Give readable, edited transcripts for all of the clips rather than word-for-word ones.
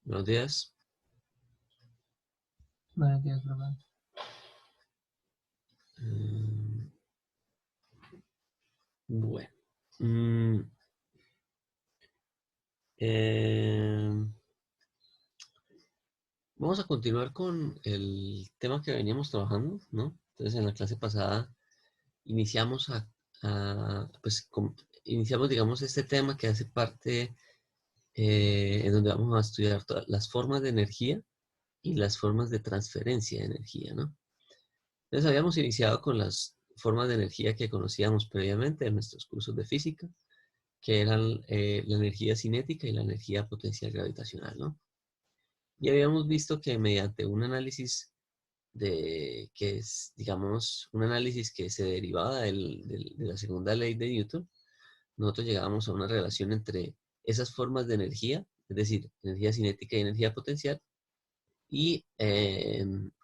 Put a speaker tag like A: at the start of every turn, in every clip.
A: Buenos días.
B: Buenos días, profe.
A: Bueno. Mm, eh, Vamos a continuar con el tema que veníamos trabajando, ¿no? Entonces, en la clase pasada iniciamos iniciamos, digamos, este tema que hace parte, en donde vamos a estudiar todas las formas de energía y las formas de transferencia de energía, ¿no? Entonces, habíamos iniciado con las formas de energía que conocíamos previamente en nuestros cursos de física, que eran la energía cinética y la energía potencial gravitacional, ¿no? Y habíamos visto que mediante un análisis que es, digamos, un análisis que se derivaba de la segunda ley de Newton, nosotros llegábamos a una relación entre esas formas de energía, es decir, energía cinética y energía potencial, y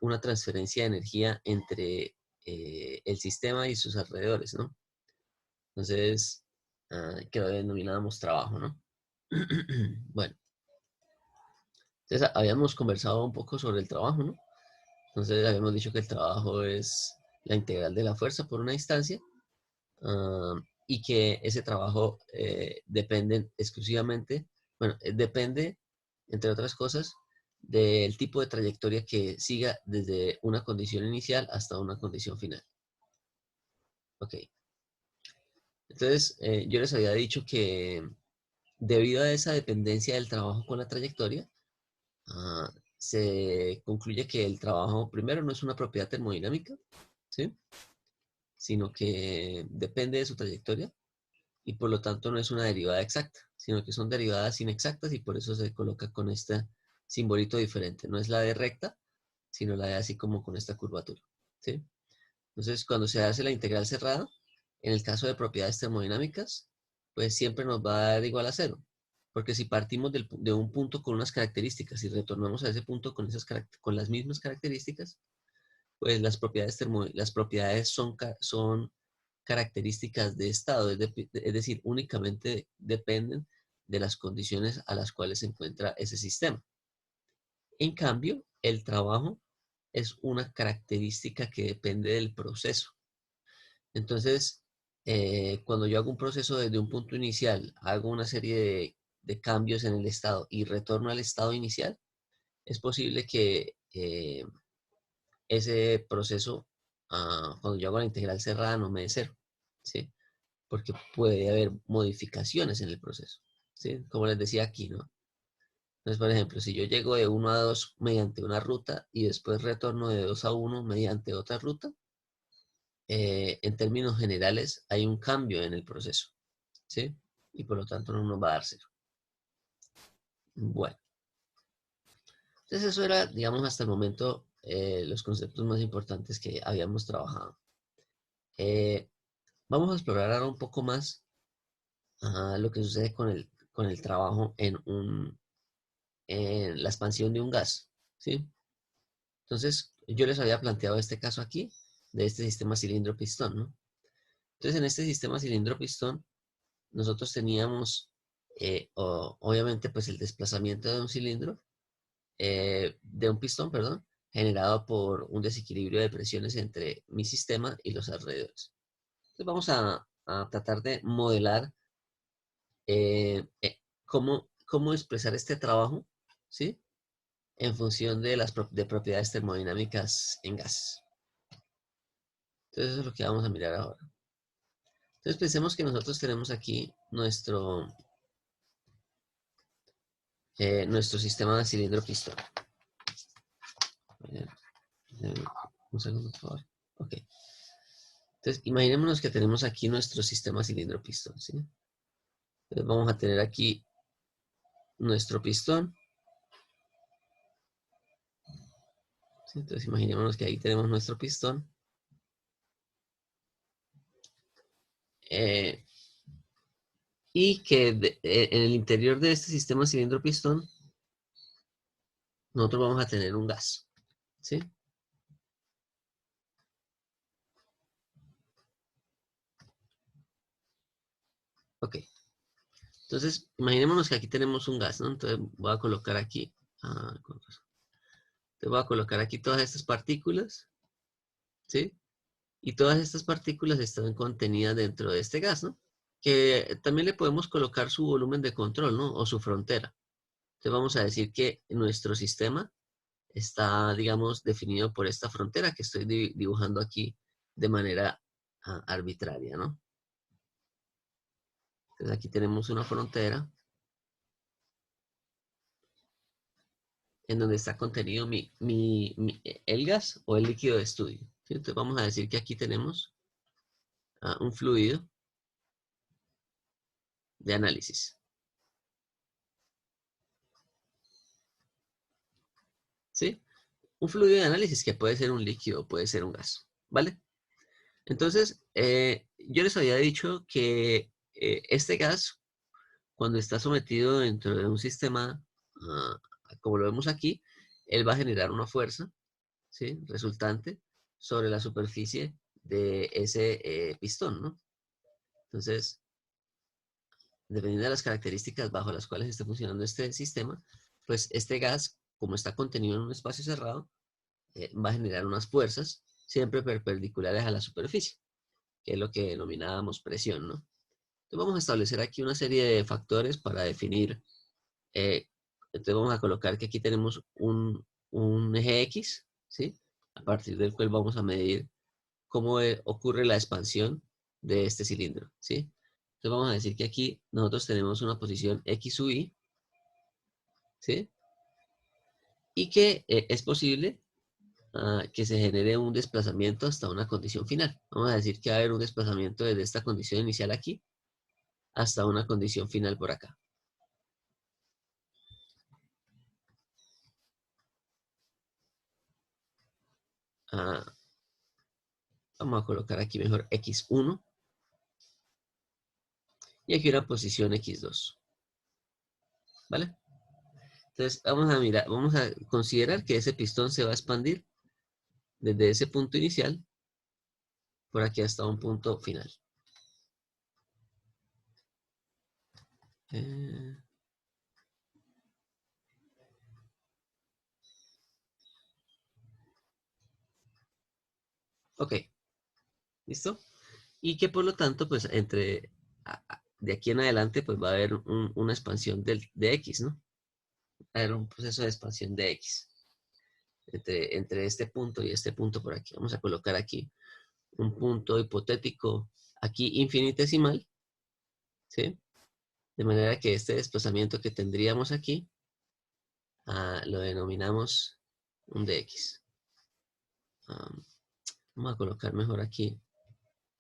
A: una transferencia de energía entre el sistema y sus alrededores, ¿no? Entonces, que lo denominábamos trabajo, ¿no? Bueno, entonces habíamos conversado un poco sobre el trabajo, ¿no? Entonces habíamos dicho que el trabajo es la integral de la fuerza por una distancia, y que ese trabajo depende exclusivamente, bueno, depende, entre otras cosas, del tipo de trayectoria que siga desde una condición inicial hasta una condición final. Ok, entonces yo les había dicho que debido a esa dependencia del trabajo con la trayectoria, se concluye que el trabajo primero no es una propiedad termodinámica, ¿sí? Sino que depende de su trayectoria y por lo tanto no es una derivada exacta, sino que son derivadas inexactas y por eso se coloca con este simbolito diferente. No es la de recta, sino la de así como con esta curvatura, ¿sí? Entonces, cuando se hace la integral cerrada, en el caso de propiedades termodinámicas, pues siempre nos va a dar igual a cero. Porque si partimos de un punto con unas características y retornamos a ese punto con, con las mismas características, pues las propiedades son características de estado, es decir, únicamente dependen de las condiciones a las cuales se encuentra ese sistema. En cambio, el trabajo es una característica que depende del proceso. Entonces, cuando yo hago un proceso desde un punto inicial, hago una serie de cambios en el estado y retorno al estado inicial, es posible que ese proceso, cuando yo hago la integral cerrada, no me dé cero, ¿sí? Porque puede haber modificaciones en el proceso, ¿sí? Como les decía aquí, ¿no? Entonces, por ejemplo, si yo llego de 1 a 2 mediante una ruta y después retorno de 2 a 1 mediante otra ruta, en términos generales hay un cambio en el proceso, ¿sí? Y por lo tanto no nos va a dar cero. Bueno, entonces eso era, digamos, hasta el momento los conceptos más importantes que habíamos trabajado. Eh, Vamos a explorar ahora un poco más lo que sucede con el trabajo en la expansión de un gas, ¿sí? Entonces, yo les había planteado este caso aquí, de este sistema cilindro-pistón, ¿no? Entonces, en este sistema cilindro-pistón, nosotros teníamos, obviamente, pues el desplazamiento de un cilindro, de un pistón, perdón, generado por un desequilibrio de presiones entre mi sistema y los alrededores. Entonces, vamos a tratar de modelar cómo expresar este trabajo, ¿sí? En función de las de propiedades termodinámicas en gases. Entonces, eso es lo que vamos a mirar ahora. Entonces, pensemos que nosotros tenemos aquí nuestro sistema de cilindro-pistón. Un segundo, por favor. Ok. Entonces, imaginémonos que tenemos aquí nuestro sistema cilindro-pistón, ¿sí? Entonces, vamos a tener aquí nuestro pistón. ¿Sí? Entonces, imaginémonos que ahí tenemos nuestro pistón. Y que en el interior de este sistema cilindro-pistón, nosotros vamos a tener un gas, ¿sí? Ok. Entonces, imaginémonos que aquí tenemos un gas, ¿no? Entonces, voy a colocar aquí, te voy a colocar aquí todas estas partículas, ¿sí? Y todas estas partículas están contenidas dentro de este gas, ¿no? Que también le podemos colocar su volumen de control, ¿no? O su frontera. Entonces vamos a decir que nuestro sistema está, digamos, definido por esta frontera que estoy dibujando aquí de manera arbitraria, ¿no? Entonces aquí tenemos una frontera en donde está contenido el gas o el líquido de estudio, ¿sí? Entonces vamos a decir que aquí tenemos un fluido de análisis, ¿sí? Un fluido de análisis que puede ser un líquido, puede ser un gas, ¿vale? Entonces, yo les había dicho que este gas, cuando está sometido dentro de un sistema, como lo vemos aquí, él va a generar una fuerza, ¿sí? Resultante sobre la superficie de ese pistón, ¿no? Entonces, dependiendo de las características bajo las cuales esté funcionando este sistema, pues este gas, como está contenido en un espacio cerrado, va a generar unas fuerzas siempre perpendiculares a la superficie, que es lo que denominábamos presión, ¿no? Entonces vamos a establecer aquí una serie de factores para definir. Entonces vamos a colocar que aquí tenemos un eje X, ¿sí? A partir del cual vamos a medir cómo ocurre la expansión de este cilindro, ¿sí? Entonces vamos a decir que aquí nosotros tenemos una posición X sub Y, ¿sí? Y que es posible que se genere un desplazamiento hasta una condición final. Vamos a decir que va a haber un desplazamiento desde esta condición inicial aquí hasta una condición final por acá. Ah, vamos a colocar aquí mejor X1 y aquí una posición X2. ¿Vale? Entonces vamos a mirar, vamos a considerar que ese pistón se va a expandir desde ese punto inicial por aquí hasta un punto final. Eh, ok, ¿listo? Y que por lo tanto, pues de aquí en adelante, pues va a haber una expansión de X, ¿no? Va a haber un proceso de expansión de X entre este punto y este punto por aquí. Vamos a colocar aquí un punto hipotético aquí infinitesimal, ¿sí? De manera que este desplazamiento que tendríamos aquí lo denominamos un dx. Vamos a colocar mejor aquí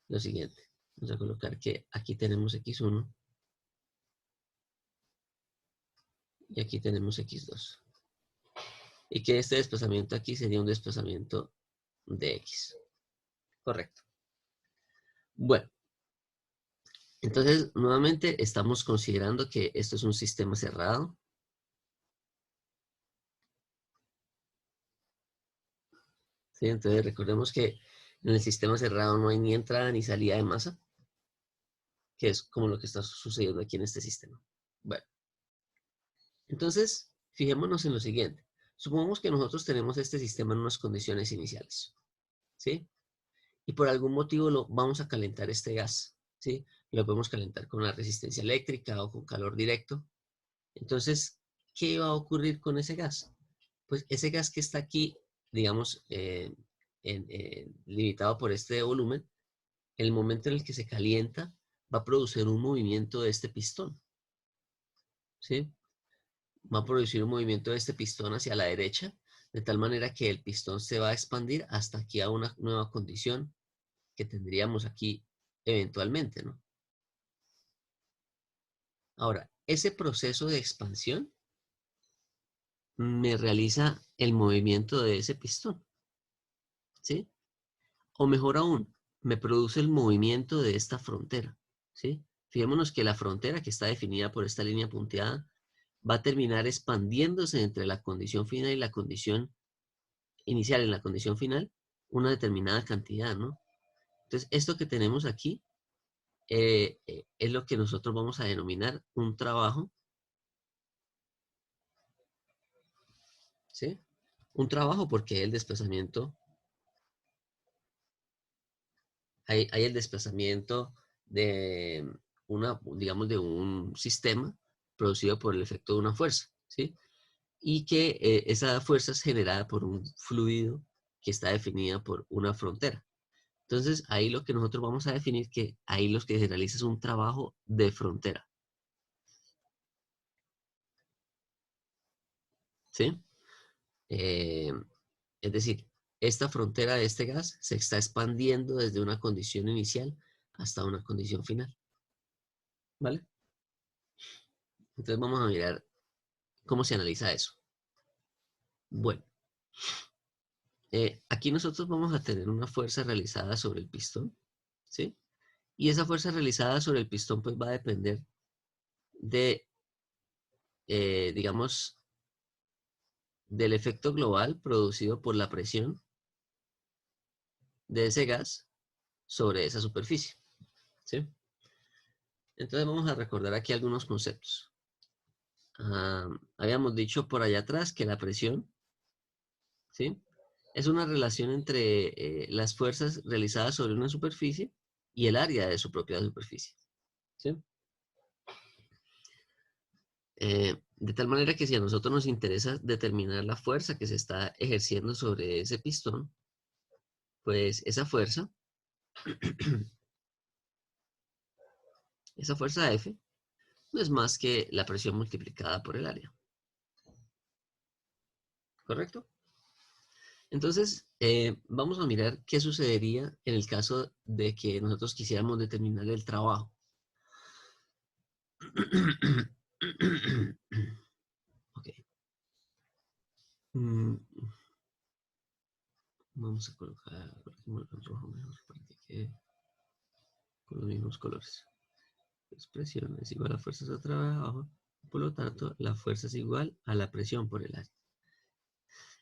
A: lo siguiente. Vamos a colocar que aquí tenemos x1 y aquí tenemos x2. Y que este desplazamiento aquí sería un desplazamiento de x. Correcto. Bueno, entonces nuevamente estamos considerando que esto es un sistema cerrado. ¿sí? Entonces recordemos que en el sistema cerrado no hay ni entrada ni salida de masa, que es como lo que está sucediendo aquí en este sistema. Bueno, entonces fijémonos en lo siguiente. Supongamos que nosotros tenemos este sistema en unas condiciones iniciales, ¿sí? Y por algún motivo lo vamos a calentar este gas, ¿sí? Lo podemos calentar con la resistencia eléctrica o con calor directo. Entonces, ¿qué va a ocurrir con ese gas? Pues ese gas que está aquí, digamos, limitado por este volumen, en el momento en el que se calienta, va a producir un movimiento de este pistón, ¿sí? Va a producir un movimiento de este pistón hacia la derecha, de tal manera que el pistón se va a expandir hasta aquí a una nueva condición que tendríamos aquí eventualmente, ¿no? Ahora, ese proceso de expansión me realiza el movimiento de ese pistón, ¿sí? O mejor aún, me produce el movimiento de esta frontera, ¿sí? Fijémonos que la frontera que está definida por esta línea punteada va a terminar expandiéndose entre la condición final y la condición inicial. En la condición final, una determinada cantidad, ¿no? Entonces, esto que tenemos aquí es lo que nosotros vamos a denominar un trabajo, ¿sí? Un trabajo porque el desplazamiento, hay el desplazamiento de digamos, de un sistema producido por el efecto de una fuerza, ¿sí? Y que esa fuerza es generada por un fluido que está definida por una frontera. Entonces, ahí lo que nosotros vamos a definir que ahí lo que se realiza es un trabajo de frontera, ¿sí? Eh, es decir, esta frontera de este gas se está expandiendo desde una condición inicial hasta una condición final, ¿vale? Entonces vamos a mirar cómo se analiza eso. Bueno, aquí nosotros vamos a tener una fuerza realizada sobre el pistón, ¿sí? Y esa fuerza realizada sobre el pistón pues va a depender de, digamos, del efecto global producido por la presión de ese gas sobre esa superficie, ¿sí? Entonces vamos a recordar aquí algunos conceptos. Habíamos dicho por allá atrás que la presión, ¿sí? Es una relación entre las fuerzas realizadas sobre una superficie y el área de su propia superficie, ¿sí? De tal manera que si a nosotros nos interesa determinar la fuerza que se está ejerciendo sobre ese pistón, pues esa fuerza F, no es más que la presión multiplicada por el área, ¿correcto? Entonces, vamos a mirar qué sucedería en el caso de que nosotros quisiéramos determinar el trabajo. Ok. Mm, Vamos a colocar el rojo mejor para que quede con los mismos colores. Expresión es igual a fuerzas a trabajo, por lo tanto, la fuerza es igual a la presión por el área.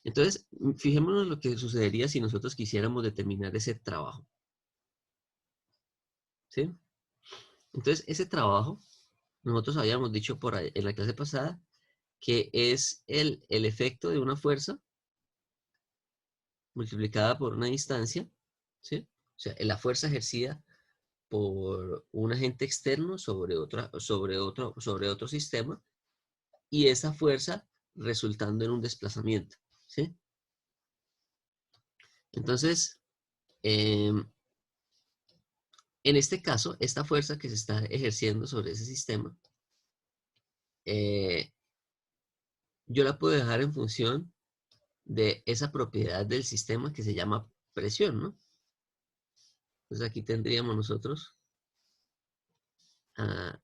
A: Entonces, fijémonos lo que sucedería si nosotros quisiéramos determinar ese trabajo, ¿sí? Entonces, ese trabajo, nosotros habíamos dicho por ahí, en la clase pasada, que es el efecto de una fuerza multiplicada por una distancia, ¿sí? O sea, la fuerza ejercida por un agente externo sobre otro sistema y esa fuerza resultando en un desplazamiento, ¿sí? Entonces, en este caso, esta fuerza que se está ejerciendo sobre ese sistema, eh, yo la puedo dejar en función de esa propiedad del sistema que se llama presión, ¿no? Entonces aquí tendríamos nosotros ah,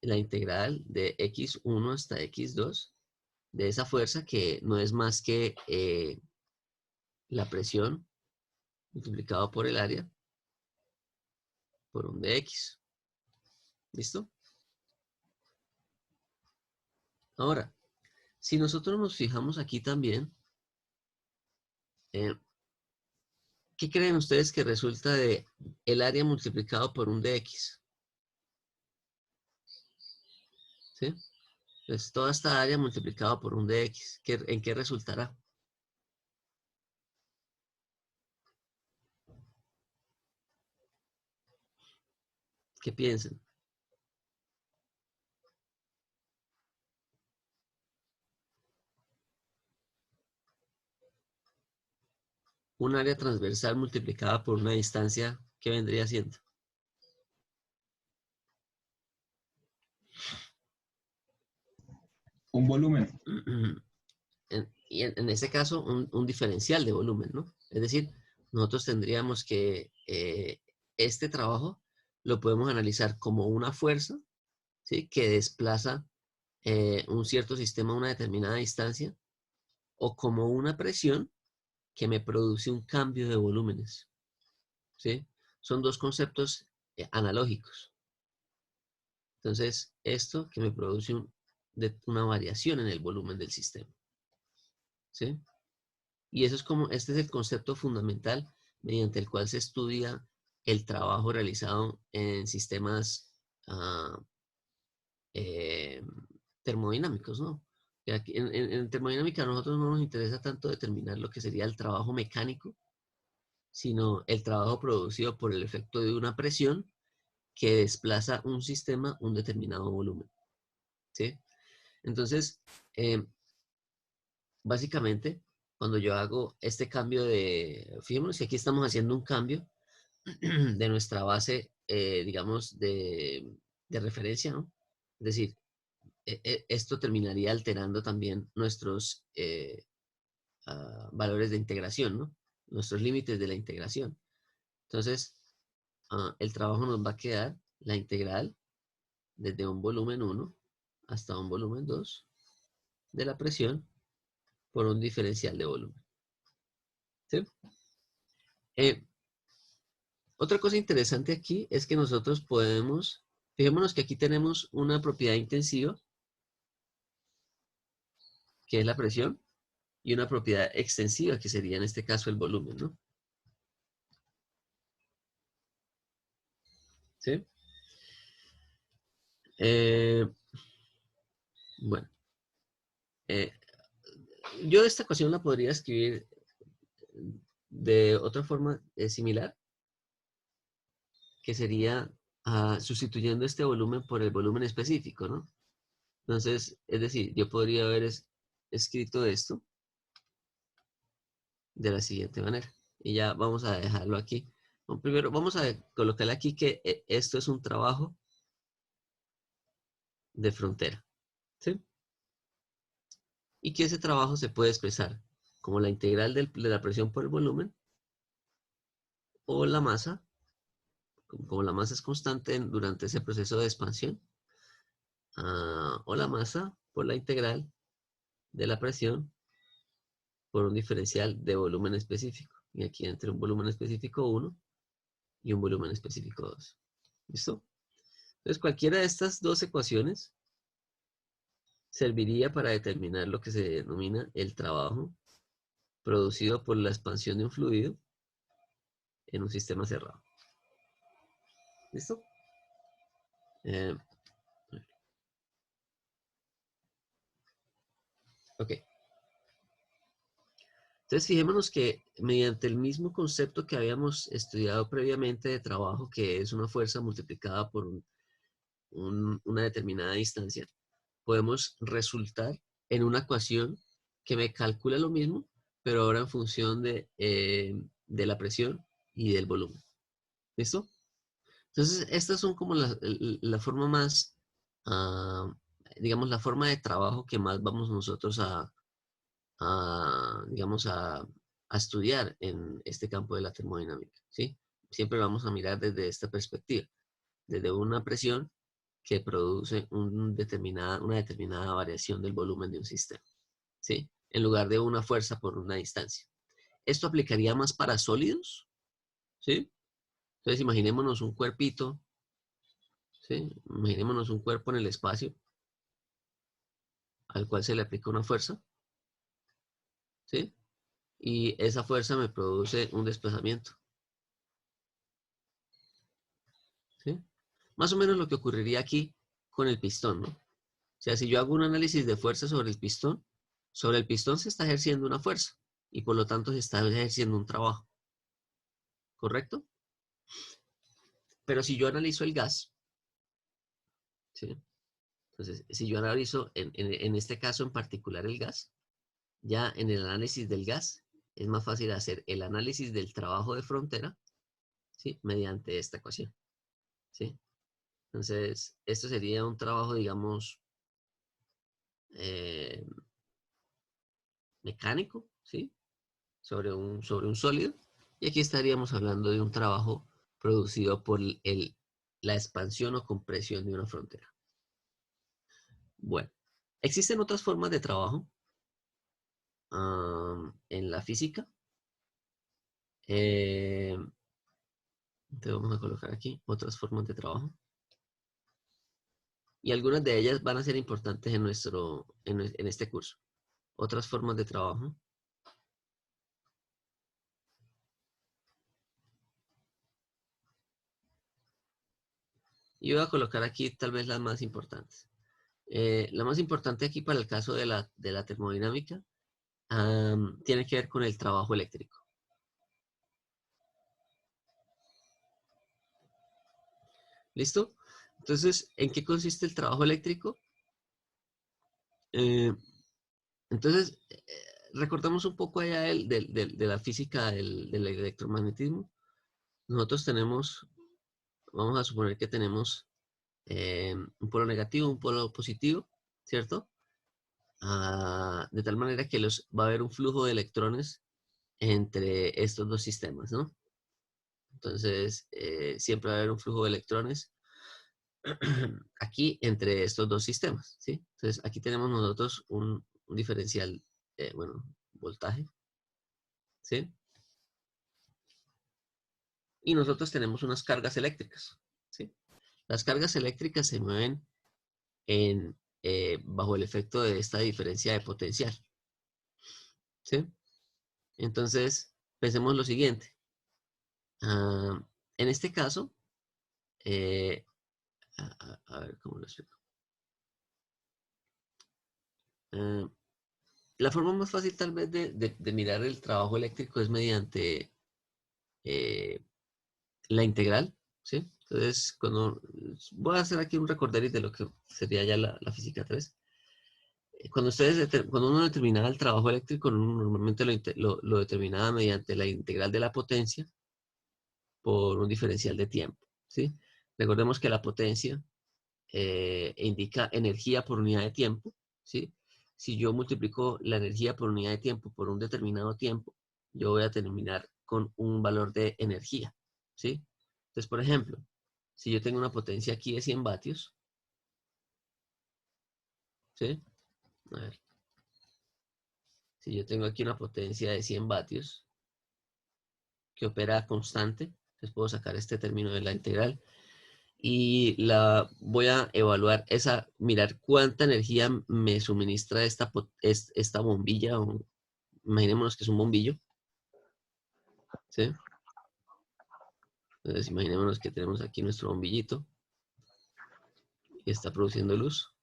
A: la integral de x1 hasta x2 de esa fuerza que no es más que la presión multiplicado por el área por un dx. ¿Listo? Ahora, si nosotros nos fijamos aquí también, eh, ¿Qué creen ustedes que resulta de el área multiplicado por un dx? ¿Sí? Entonces, toda esta área multiplicado por un dx, ¿en qué resultará? ¿Qué piensan? Un área transversal multiplicada por una distancia, ¿qué vendría siendo?
B: Un volumen.
A: En ese caso, un diferencial de volumen, ¿no? Es decir, nosotros tendríamos que este trabajo lo podemos analizar como una fuerza, ¿sí? Que desplaza un cierto sistema a una determinada distancia, o como una presión que me produce un cambio de volúmenes, ¿sí? Son dos conceptos analógicos. Entonces, esto que me produce una variación en el volumen del sistema, ¿sí? Y eso es este es el concepto fundamental mediante el cual se estudia el trabajo realizado en sistemas ah, eh, termodinámicos, ¿no? Que en termodinámica a nosotros no nos interesa tanto determinar lo que sería el trabajo mecánico, sino el trabajo producido por el efecto de una presión que desplaza un sistema un determinado volumen, ¿sí? Entonces, eh, básicamente, cuando yo hago este cambio fijémonos que aquí estamos haciendo un cambio de nuestra base, digamos, de referencia, ¿no? Es decir, esto terminaría alterando también nuestros valores de integración, ¿no? Nuestros límites de la integración. Entonces, el trabajo nos va a quedar la integral desde un volumen 1 hasta un volumen 2 de la presión por un diferencial de volumen. ¿Sí? Eh, Otra cosa interesante aquí es que nosotros podemos, fijémonos que aquí tenemos una propiedad intensiva, que es la presión, y una propiedad extensiva, que sería en este caso el volumen, ¿no? ¿Sí? Eh, bueno, eh, yo esta ecuación la podría escribir de otra forma similar, que sería sustituyendo este volumen por el volumen específico, ¿no? Entonces, es decir, yo podría haber escrito esto de la siguiente manera. Y ya vamos a dejarlo aquí. Bueno, primero, vamos a colocarle aquí que esto es un trabajo de frontera, ¿sí? Y que ese trabajo se puede expresar como la integral de la presión por el volumen, o la masa, como la masa es constante durante ese proceso de expansión, o la masa por la integral de la presión por un diferencial de volumen específico. Y aquí entre un volumen específico 1 y un volumen específico 2. ¿Listo? Entonces cualquiera de estas dos ecuaciones serviría para determinar lo que se denomina el trabajo producido por la expansión de un fluido en un sistema cerrado. ¿Listo? Eh, ok. Entonces fijémonos que mediante el mismo concepto que habíamos estudiado previamente de trabajo, que es una fuerza multiplicada por una determinada distancia, podemos resultar en una ecuación que me calcula lo mismo, pero ahora en función de la presión y del volumen. ¿Listo? Entonces, estas son como la forma más, ah, digamos, la forma de trabajo que más vamos nosotros digamos, a estudiar en este campo de la termodinámica, ¿sí? Siempre vamos a mirar desde esta perspectiva, desde una presión que produce una determinada variación del volumen de un sistema, ¿sí? En lugar de una fuerza por una distancia. Esto aplicaría más para sólidos, ¿sí? Entonces, imaginémonos un cuerpito, ¿sí? Imaginémonos un cuerpo en el espacio al cual se le aplica una fuerza, ¿sí? y esa fuerza me produce un desplazamiento. ¿Sí? Más o menos lo que ocurriría aquí con el pistón, ¿no? O sea, si yo hago un análisis de fuerza sobre el pistón se está ejerciendo una fuerza y por lo tanto se está ejerciendo un trabajo, ¿correcto? Pero si yo analizo el gas, ¿sí? Entonces, si yo analizo en este caso en particular el gas, ya en el análisis del gas es más fácil hacer el análisis del trabajo de frontera, ¿sí? Mediante esta ecuación, ¿sí? Entonces, esto sería un trabajo, digamos, eh, mecánico, ¿sí? Sobre un sólido. Y aquí estaríamos hablando de un trabajo producido por la expansión o compresión de una frontera. Bueno, existen otras formas de trabajo en la física. Entonces vamos a colocar aquí otras formas de trabajo. Y algunas de ellas van a ser importantes en este curso. Otras formas de trabajo. Y voy a colocar aquí tal vez las más importantes. La más importante aquí para el caso de la termodinámica tiene que ver con el trabajo eléctrico. ¿Listo? Entonces, ¿en qué consiste el trabajo eléctrico? Eh, entonces, recordamos un poco allá de la física del electromagnetismo. Nosotros tenemos, vamos a suponer que tenemos un polo negativo, un polo positivo, ¿cierto? De tal manera que va a haber un flujo de electrones entre estos dos sistemas, ¿no? Entonces, siempre va a haber un flujo de electrones aquí entre estos dos sistemas, ¿sí? Entonces, aquí tenemos nosotros un diferencial, bueno, voltaje, ¿sí? Y nosotros tenemos unas cargas eléctricas, ¿sí? Las cargas eléctricas se mueven bajo el efecto de esta diferencia de potencial, ¿sí? Entonces, pensemos lo siguiente. En este caso, eh, a ver cómo lo explico. Ah, la forma más fácil tal vez de mirar el trabajo eléctrico es mediante eh, la integral, ¿sí? Entonces, voy a hacer aquí un recorderis de lo que sería ya la física 3. Cuando uno determinaba el trabajo eléctrico, uno normalmente lo determinaba mediante la integral de la potencia por un diferencial de tiempo, ¿sí? Recordemos que la potencia indica energía por unidad de tiempo, ¿sí? Si yo multiplico la energía por unidad de tiempo por un determinado tiempo, yo voy a terminar con un valor de energía, ¿sí? Entonces, por ejemplo, si yo tengo una potencia aquí de 100 vatios, ¿sí? A ver, si yo tengo aquí una potencia de 100 vatios que opera constante, entonces puedo sacar este término de la integral y voy a evaluar mirar cuánta energía me suministra esta bombilla. Imaginémonos que es un bombillo, ¿sí? Entonces imaginémonos que tenemos aquí nuestro bombillito y está produciendo luz,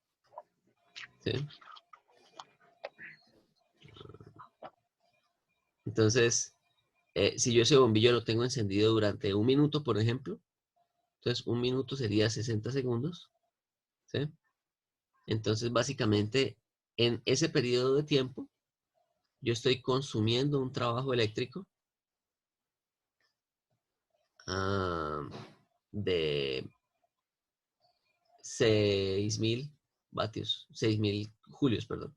A: ¿sí? Entonces, si yo ese bombillo lo tengo encendido durante un minuto, por ejemplo, entonces un minuto sería 60 segundos, ¿sí? Entonces, básicamente, en ese periodo de tiempo, yo estoy consumiendo un trabajo eléctrico ah, de 6.000 vatios, 6.000 julios, perdón,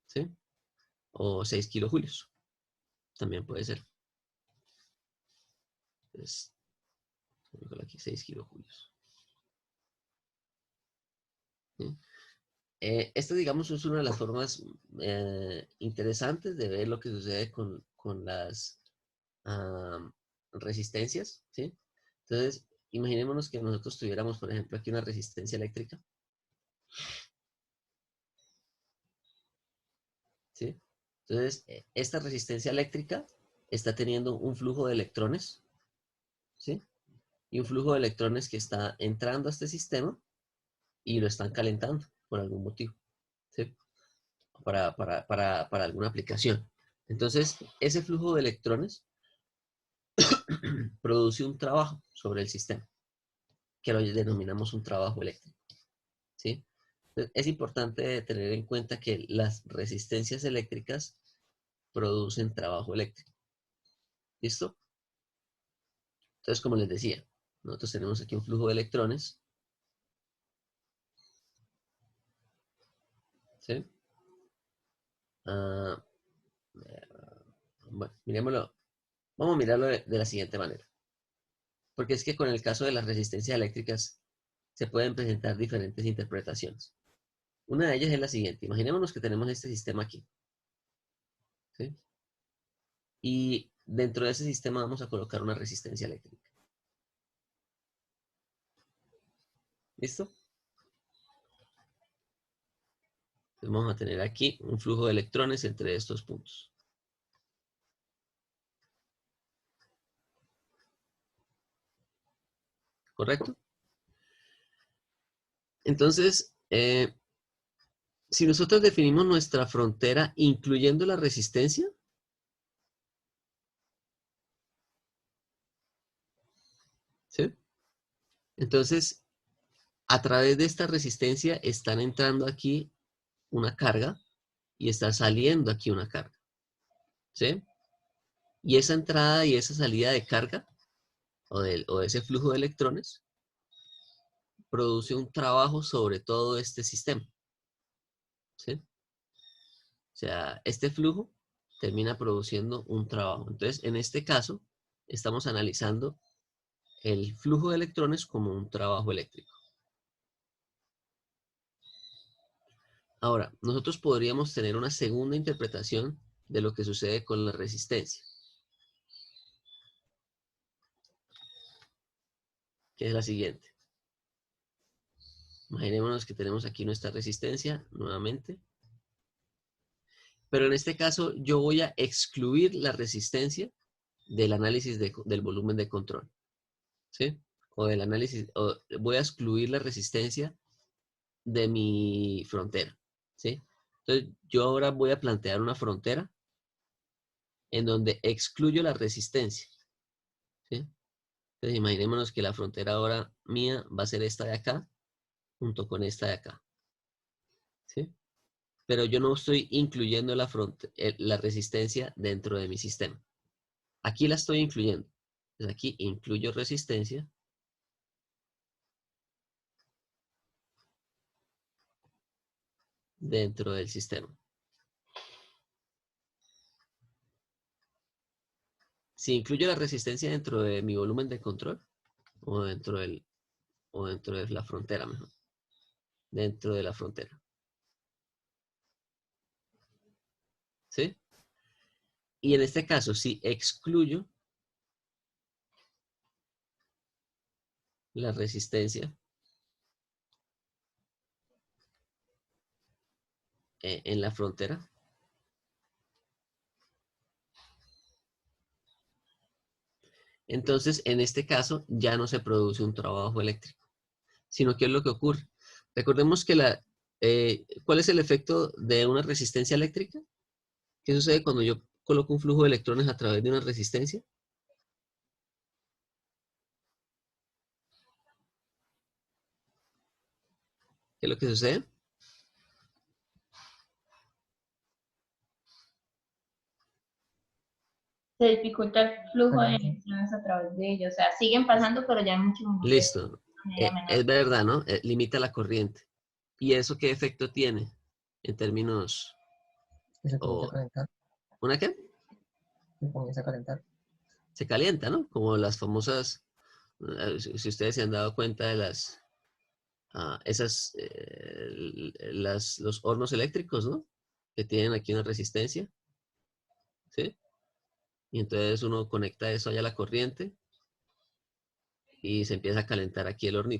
A: ¿sí? O 6 kilojulios, también puede ser. Entonces, aquí 6 kilojulios. ¿Sí? Esta, digamos, es una de las formas interesantes de ver lo que sucede con las resistencias, ¿sí? Entonces, imaginémonos que nosotros tuviéramos, por ejemplo, aquí una resistencia eléctrica, ¿sí? Entonces, esta resistencia eléctrica está teniendo un flujo de electrones, ¿sí? Y un flujo de electrones que está entrando a este sistema y lo están calentando por algún motivo, ¿sí? Para alguna aplicación. Entonces, ese flujo de electrones produce un trabajo sobre el sistema, que lo denominamos un trabajo eléctrico, ¿sí? Entonces, es importante tener en cuenta que las resistencias eléctricas producen trabajo eléctrico. ¿Listo? Entonces, como les decía, nosotros tenemos aquí un flujo de electrones, ¿sí? Ah, bueno, miremoslo. Vamos a mirarlo de la siguiente manera. Porque es que con el caso de las resistencias eléctricas se pueden presentar diferentes interpretaciones. Una de ellas es la siguiente. Imaginémonos que tenemos este sistema aquí, ¿sí? Y dentro de ese sistema vamos a colocar una resistencia eléctrica. ¿Listo? Entonces vamos a tener aquí un flujo de electrones entre estos puntos. ¿Correcto? Entonces, si nosotros definimos nuestra frontera incluyendo la resistencia, ¿sí? Entonces, a través de esta resistencia están entrando aquí una carga y está saliendo aquí una carga, ¿sí? Y esa entrada y esa salida de carga o de ese flujo de electrones produce un trabajo sobre todo este sistema, ¿sí? O sea, este flujo termina produciendo un trabajo. Entonces, en este caso, estamos analizando el flujo de electrones como un trabajo eléctrico. Ahora, nosotros podríamos tener una segunda interpretación de lo que sucede con la resistencia, que es la siguiente. Imaginémonos que tenemos aquí nuestra resistencia nuevamente. Pero en este caso yo voy a excluir la resistencia del análisis del volumen de control, ¿sí? O del análisis, o voy a excluir la resistencia de mi frontera, ¿sí? Entonces yo ahora voy a plantear una frontera en donde excluyo la resistencia, ¿sí? Entonces imaginémonos que la frontera ahora mía va a ser esta de acá, junto con esta de acá, ¿sí? Pero yo no estoy incluyendo la resistencia dentro de mi sistema. Aquí la estoy incluyendo. Entonces aquí incluyo resistencia. Dentro del sistema. Si incluyo la resistencia dentro de mi volumen de control o dentro de la frontera, mejor. Dentro de la frontera. ¿Sí? Y en este caso, si excluyo la resistencia en la frontera, entonces en este caso ya no se produce un trabajo eléctrico, sino que es lo que ocurre. Recordemos que ¿cuál es el efecto de una resistencia eléctrica? ¿Qué sucede cuando yo coloco un flujo de electrones a través de una resistencia? ¿Qué es lo que sucede?
B: Se dificulta el flujo de electrones a través de ellos. O sea, siguen pasando, pero ya mucho menor,
A: Listo.
B: medida menor.
A: Es verdad, ¿no? Limita la corriente. ¿Y eso qué efecto tiene en términos...
C: Y se comienza a
A: O,
C: calentar,
A: ¿una qué?
C: se comienza a calentar.
A: Se calienta, ¿no? Como las famosas... si ustedes se han dado cuenta de los hornos eléctricos, ¿no? Que tienen aquí una resistencia, ¿sí? Y entonces uno conecta eso allá a la corriente y se empieza a calentar aquí el horno,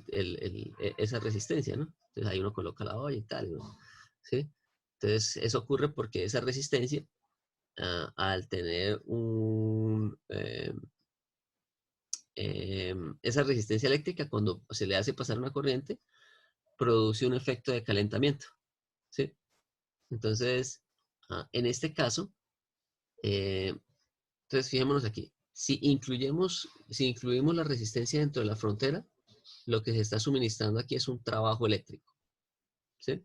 A: esa resistencia, ¿no? Entonces ahí uno coloca la olla y tal, ¿no? ¿Sí? Entonces eso ocurre porque esa resistencia al tener esa resistencia eléctrica, cuando se le hace pasar una corriente, produce un efecto de calentamiento, ¿sí? Entonces, en este caso, entonces fijémonos aquí, si incluimos la resistencia dentro de la frontera, lo que se está suministrando aquí es un trabajo eléctrico, ¿sí?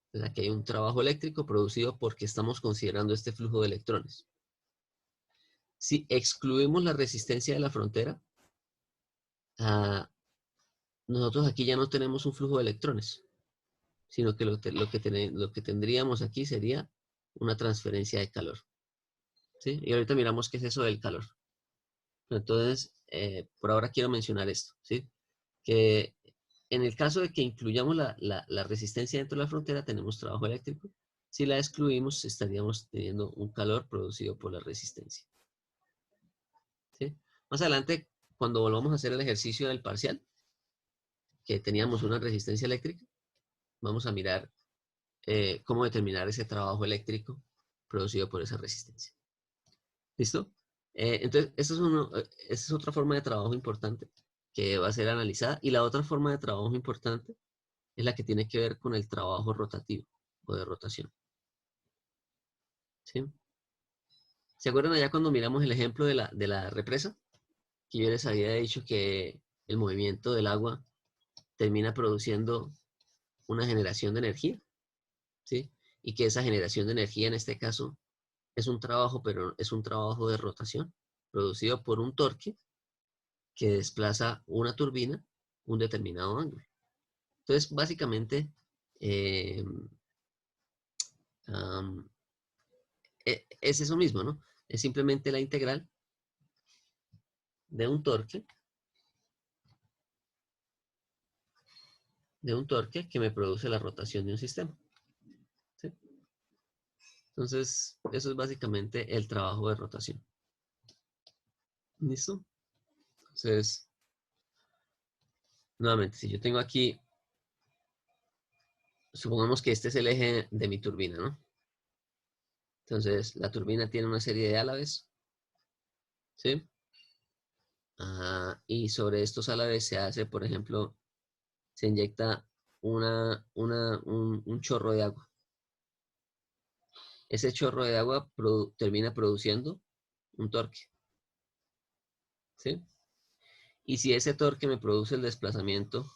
A: Entonces aquí hay un trabajo eléctrico producido porque estamos considerando este flujo de electrones. Si excluimos la resistencia de la frontera, nosotros aquí ya no tenemos un flujo de electrones, sino que lo que tendríamos aquí sería una transferencia de calor, ¿sí? Y ahorita miramos qué es eso del calor. Entonces, por ahora quiero mencionar esto, ¿sí? Que en el caso de que incluyamos la resistencia dentro de la frontera, tenemos trabajo eléctrico. Si la excluimos, estaríamos teniendo un calor producido por la resistencia, ¿sí? Más adelante, cuando volvamos a hacer el ejercicio del parcial, que teníamos una resistencia eléctrica, vamos a mirar cómo determinar ese trabajo eléctrico producido por esa resistencia. ¿Listo? Entonces, esa es otra forma de trabajo importante que va a ser analizada. Y la otra forma de trabajo importante es la que tiene que ver con el trabajo rotativo o de rotación. ¿Sí? ¿Se acuerdan allá cuando miramos el ejemplo de la represa? Que yo les había dicho que el movimiento del agua termina produciendo una generación de energía, ¿sí? Y que esa generación de energía en este caso es un trabajo, pero es un trabajo de rotación producido por un torque que desplaza una turbina un determinado ángulo. Entonces, básicamente, es eso mismo, ¿no? Es simplemente la integral de un torque que me produce la rotación de un sistema, ¿sí? Entonces, eso es básicamente el trabajo de rotación. ¿Listo? Entonces, nuevamente, si yo tengo aquí, supongamos que este es el eje de mi turbina, ¿no? Entonces, la turbina tiene una serie de álabes, ¿sí? Y sobre estos álabes se hace, por ejemplo, se inyecta un chorro de agua. Ese chorro de agua termina produciendo un torque, ¿sí? Y si ese torque me produce el desplazamiento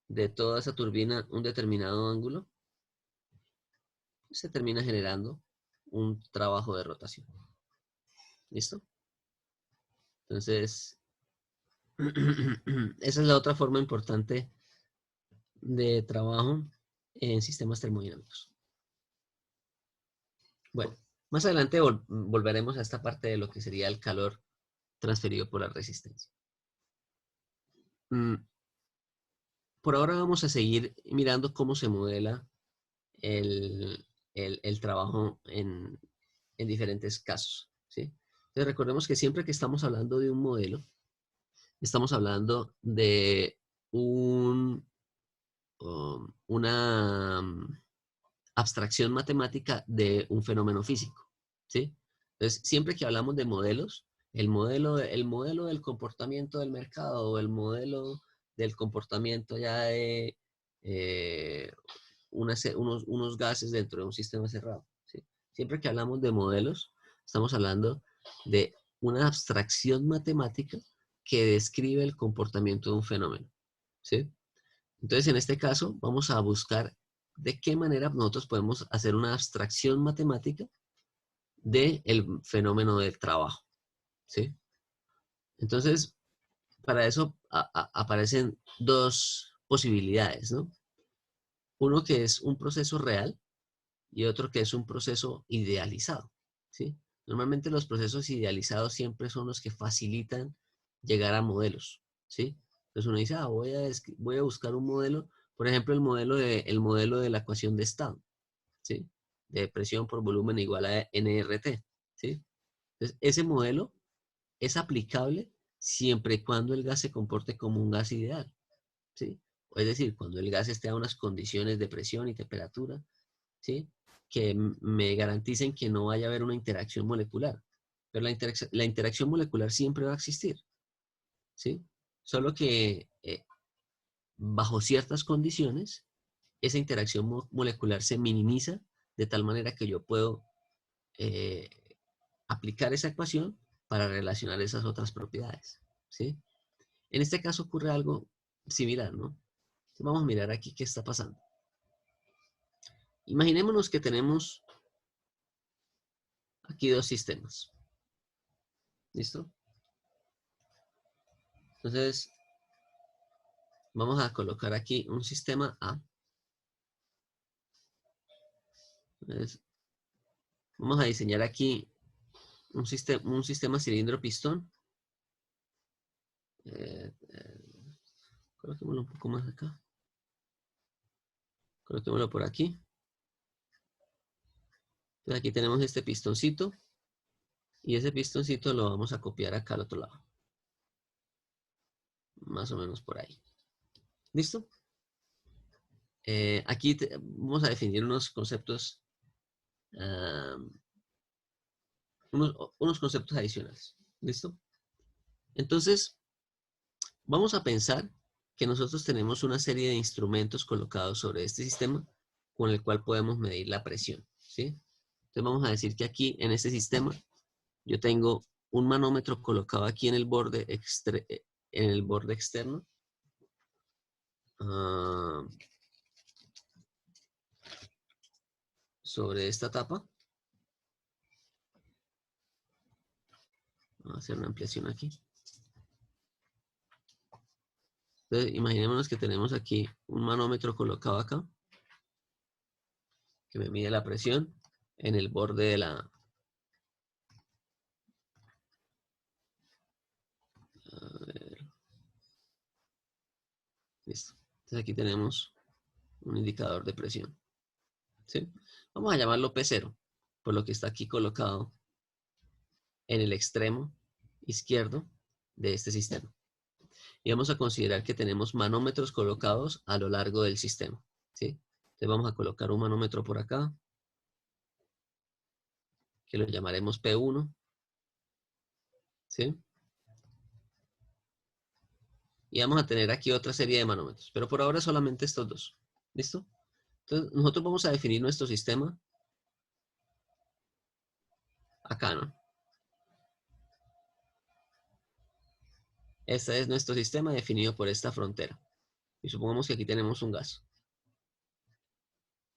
A: de toda esa turbina un determinado ángulo, se termina generando un trabajo de rotación. ¿Listo? Entonces, esa es la otra forma importante de trabajo en sistemas termodinámicos. Bueno, más adelante volveremos a esta parte de lo que sería el calor transferido por la resistencia. Por ahora vamos a seguir mirando cómo se modela el trabajo en diferentes casos, ¿sí? Entonces recordemos que siempre que estamos hablando de un modelo, estamos hablando de una abstracción matemática de un fenómeno físico, ¿sí? Entonces, siempre que hablamos de modelos, el modelo del comportamiento del mercado o el modelo del comportamiento ya de unos gases dentro de un sistema cerrado, ¿sí? Siempre que hablamos de modelos, estamos hablando de una abstracción matemática que describe el comportamiento de un fenómeno, ¿sí? Entonces, en este caso, vamos a buscar de qué manera nosotros podemos hacer una abstracción matemática del fenómeno del trabajo, ¿sí? Entonces, para eso aparecen dos posibilidades, ¿no? Uno que es un proceso real y otro que es un proceso idealizado, ¿sí? Normalmente los procesos idealizados siempre son los que facilitan llegar a modelos, ¿sí? Entonces uno dice, voy a buscar un modelo, por ejemplo, el modelo de la ecuación de estado, ¿sí? De presión por volumen igual a nRT, ¿sí? Entonces, ese modelo es aplicable siempre y cuando el gas se comporte como un gas ideal, ¿sí? Es decir, cuando el gas esté a unas condiciones de presión y temperatura, ¿sí? que me garanticen que no vaya a haber una interacción molecular. Pero la interacción molecular siempre va a existir, ¿sí? Solo que bajo ciertas condiciones, esa interacción molecular se minimiza de tal manera que yo puedo aplicar esa ecuación para relacionar esas otras propiedades, ¿sí? En este caso ocurre algo similar, ¿no? Vamos a mirar aquí qué está pasando. Imaginémonos que tenemos aquí dos sistemas. ¿Listo? Entonces, vamos a colocar aquí un sistema A. Entonces, vamos a diseñar aquí un sistema cilindro-pistón. Coloquémoslo un poco más acá. Coloquémoslo por aquí. Entonces aquí tenemos este pistoncito. Y ese pistoncito lo vamos a copiar acá al otro lado. Más o menos por ahí. ¿Listo? Aquí vamos a definir unos conceptos. Unos conceptos adicionales. ¿Listo? Entonces, vamos a pensar que nosotros tenemos una serie de instrumentos colocados sobre este sistema con el cual podemos medir la presión, ¿sí? Entonces vamos a decir que aquí en este sistema yo tengo un manómetro colocado aquí en el borde, externo. Sobre esta tapa. Vamos a hacer una ampliación aquí. Entonces, imaginémonos que tenemos aquí un manómetro colocado acá, que me mide la presión en el borde de la... A ver. Listo. Entonces aquí tenemos un indicador de presión. ¿Sí? Vamos a llamarlo P0, por lo que está aquí colocado en el extremo izquierdo de este sistema. Y vamos a considerar que tenemos manómetros colocados a lo largo del sistema, ¿sí? Entonces vamos a colocar un manómetro por acá, que lo llamaremos P1, ¿sí? Y vamos a tener aquí otra serie de manómetros, pero por ahora solamente estos dos, ¿listo? Entonces nosotros vamos a definir nuestro sistema acá, ¿no? Este es nuestro sistema definido por esta frontera. Y supongamos que aquí tenemos un gas.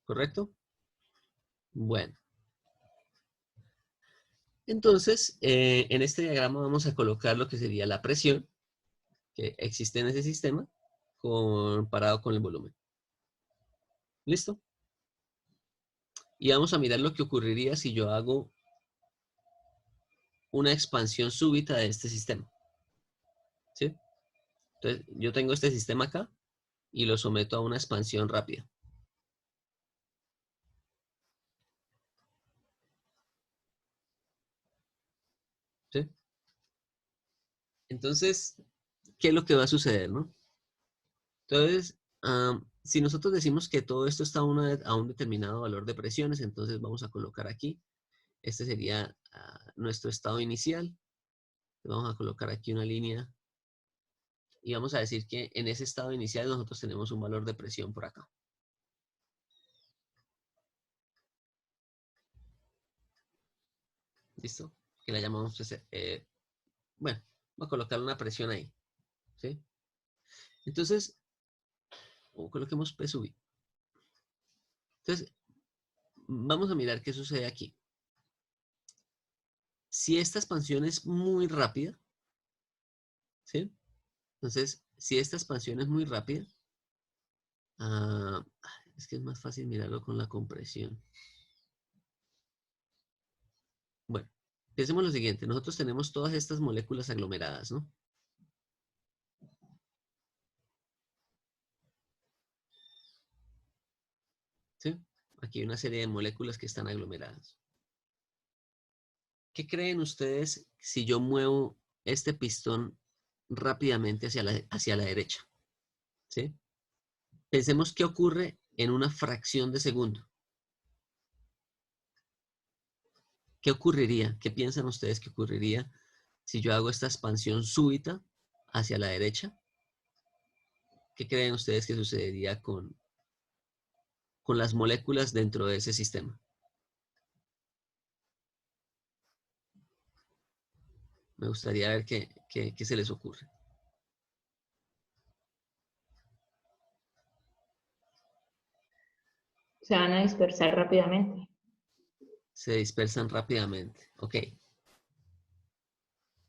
A: ¿Correcto? Bueno. Entonces, en este diagrama vamos a colocar lo que sería la presión que existe en ese sistema comparado con el volumen. ¿Listo? Y vamos a mirar lo que ocurriría si yo hago una expansión súbita de este sistema. ¿Sí? Entonces, yo tengo este sistema acá y lo someto a una expansión rápida. ¿Sí? Entonces, ¿qué es lo que va a suceder, no? Entonces, si nosotros decimos que todo esto está a un determinado valor de presiones, entonces vamos a colocar aquí. Este sería nuestro estado inicial. Vamos a colocar aquí una línea y vamos a decir que en ese estado inicial nosotros tenemos un valor de presión por acá. ¿Listo? Que la llamamos, bueno, vamos a colocar una presión ahí. ¿Sí? Entonces, coloquemos P sub I. Entonces, vamos a mirar qué sucede aquí. Si esta expansión es muy rápida, ¿sí? Entonces, si esta expansión es muy rápida, es que es más fácil mirarlo con la compresión. Bueno, pensemos lo siguiente. Nosotros tenemos todas estas moléculas aglomeradas, ¿no? ¿Sí? Aquí hay una serie de moléculas que están aglomeradas. ¿Qué creen ustedes si yo muevo este pistón rápidamente hacia la derecha? ¿Sí? Pensemos qué ocurre en una fracción de segundo. ¿Qué ocurriría? ¿Qué piensan ustedes que ocurriría si yo hago esta expansión súbita hacia la derecha? ¿Qué creen ustedes que sucedería con las moléculas dentro de ese sistema? Me gustaría ver qué se les ocurre.
B: Se van a dispersar rápidamente.
A: Se dispersan rápidamente. Ok.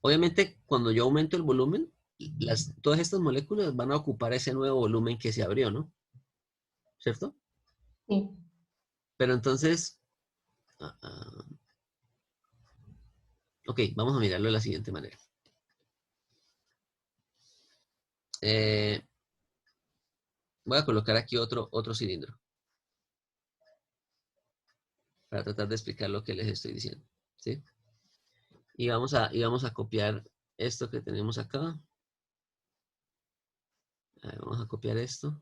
A: Obviamente, cuando yo aumento el volumen, todas estas moléculas van a ocupar ese nuevo volumen que se abrió, ¿no? ¿Cierto?
B: Sí.
A: Pero entonces, ok, vamos a mirarlo de la siguiente manera. Voy a colocar aquí otro cilindro para tratar de explicar lo que les estoy diciendo, ¿sí? Y vamos a copiar esto que tenemos acá. Vamos a copiar esto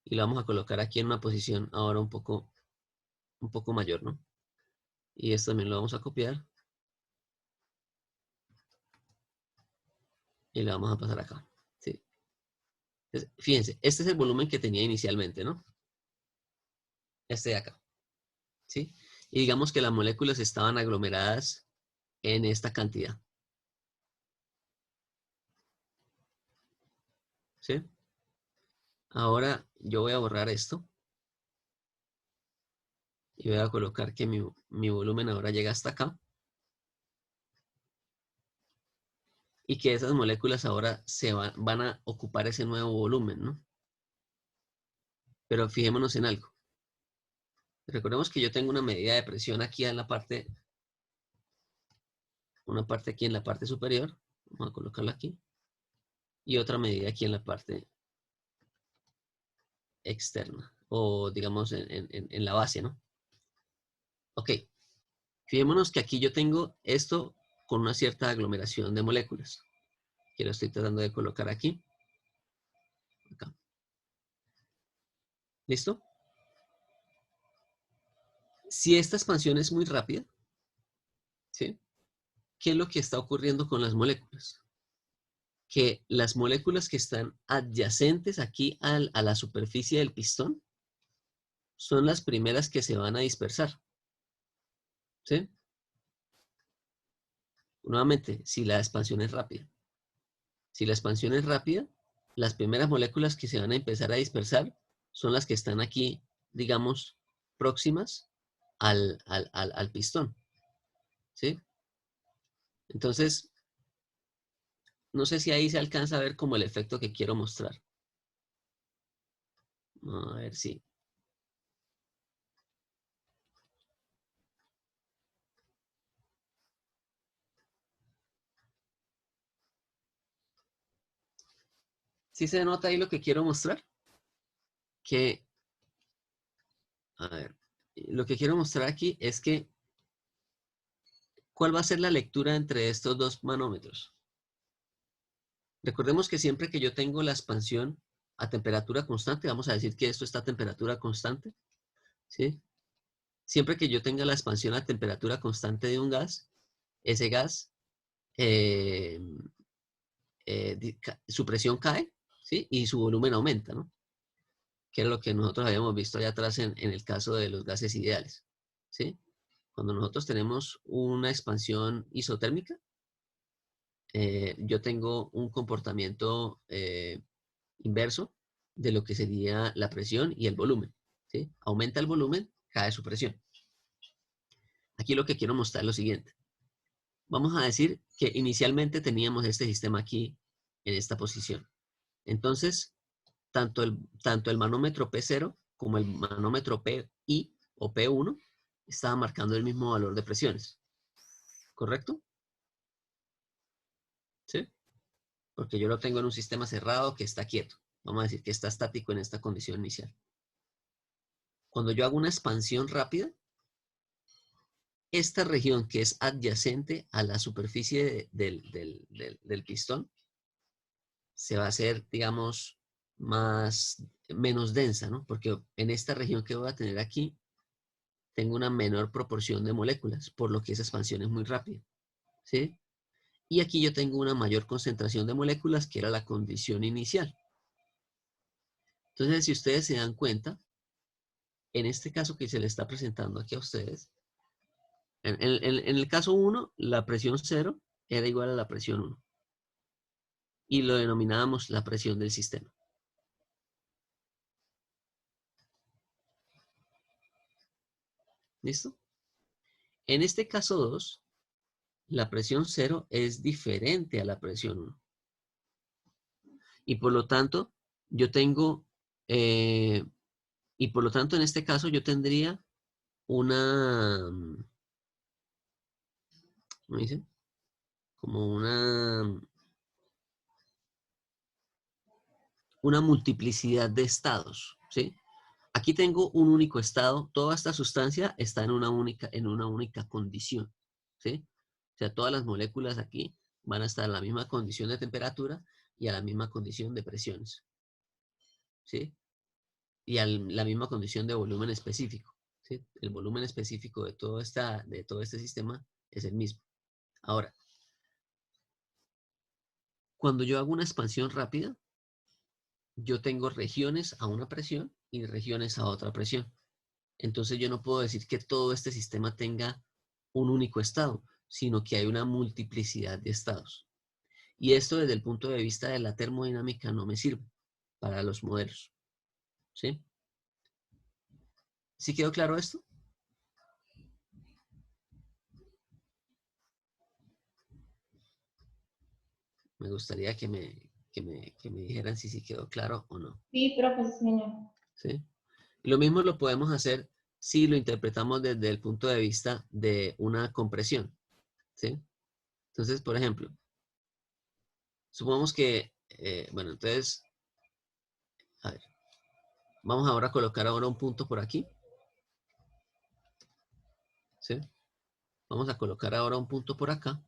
A: y lo vamos a colocar aquí en una posición ahora un poco mayor, ¿no? Y esto también lo vamos a copiar y lo vamos a pasar acá, ¿sí? Entonces, fíjense, este es el volumen que tenía inicialmente, ¿no? Este de acá, ¿sí? Y digamos que las moléculas estaban aglomeradas en esta cantidad, ¿sí? Ahora yo voy a borrar esto y voy a colocar que mi volumen ahora llega hasta acá y que esas moléculas ahora van a ocupar ese nuevo volumen, ¿no? Pero fijémonos en algo. Recordemos que yo tengo una medida de presión aquí en la parte, una parte aquí en la parte superior, vamos a colocarla aquí, y otra medida aquí en la parte externa, o digamos en la base, ¿no? Ok, fijémonos que aquí yo tengo esto con una cierta aglomeración de moléculas, que lo estoy tratando de colocar aquí. Acá. ¿Listo? Si esta expansión es muy rápida, ¿sí? ¿Qué es lo que está ocurriendo con las moléculas? Que las moléculas que están adyacentes aquí a la superficie del pistón son las primeras que se van a dispersar, ¿sí? Nuevamente, si la expansión es rápida. Si la expansión es rápida, las primeras moléculas que se van a empezar a dispersar son las que están aquí, digamos, próximas al pistón, ¿sí? Entonces, no sé si ahí se alcanza a ver como el efecto que quiero mostrar. A ver si. ¿Sí se nota ahí lo que quiero mostrar? Que, a ver, lo que quiero mostrar aquí es que, ¿cuál va a ser la lectura entre estos dos manómetros? Recordemos que siempre que yo tengo la expansión a temperatura constante, vamos a decir que esto está a temperatura constante, ¿sí? Siempre que yo tenga la expansión a temperatura constante de un gas, ese gas, eh, su presión cae, ¿sí? Y su volumen aumenta, ¿no? Que era lo que nosotros habíamos visto allá atrás en el caso de los gases ideales, ¿sí? Cuando nosotros tenemos una expansión isotérmica, yo tengo un comportamiento inverso de lo que sería la presión y el volumen, ¿sí? Aumenta el volumen, cae su presión. Aquí lo que quiero mostrar es lo siguiente. Vamos a decir que inicialmente teníamos este sistema aquí en esta posición. Entonces, tanto el manómetro P0 como el manómetro PI o P1 estaban marcando el mismo valor de presiones. ¿Correcto? ¿Sí? Porque yo lo tengo en un sistema cerrado que está quieto. Vamos a decir que está estático en esta condición inicial. Cuando yo hago una expansión rápida, esta región que es adyacente a la superficie del pistón se va a hacer, digamos, menos densa, ¿no? Porque en esta región que voy a tener aquí, tengo una menor proporción de moléculas, por lo que esa expansión es muy rápida, ¿sí? Y aquí yo tengo una mayor concentración de moléculas, que era la condición inicial. Entonces, si ustedes se dan cuenta, en este caso que se le está presentando aquí a ustedes, en el caso 1, la presión 0 era igual a la presión 1. Y lo denominábamos la presión del sistema. ¿Listo? En este caso 2, la presión 0 es diferente a la presión 1. Y por lo tanto, yo tengo, y por lo tanto en este caso yo tendría una, ¿cómo dice? Como una multiplicidad de estados, ¿sí? Aquí tengo un único estado, toda esta sustancia está en una única condición, ¿sí? O sea, todas las moléculas aquí van a estar en la misma condición de temperatura y a la misma condición de presiones, ¿sí? Y a la misma condición de volumen específico, ¿sí? El volumen específico de todo este sistema es el mismo. Ahora, cuando yo hago una expansión rápida, yo tengo regiones a una presión y regiones a otra presión. Entonces yo no puedo decir que todo este sistema tenga un único estado, sino que hay una multiplicidad de estados. Y esto desde el punto de vista de la termodinámica no me sirve para los modelos. ¿Sí? ¿Sí quedó claro esto? Me gustaría que me dijeran si sí quedó claro o no.
B: Sí, profe, señor.
A: ¿Sí? Y lo mismo lo podemos hacer si lo interpretamos desde el punto de vista de una compresión. ¿Sí? Entonces, por ejemplo, supongamos que, bueno, entonces, a ver, vamos ahora a colocar ahora un punto por aquí. ¿Sí? Vamos a colocar ahora un punto por acá,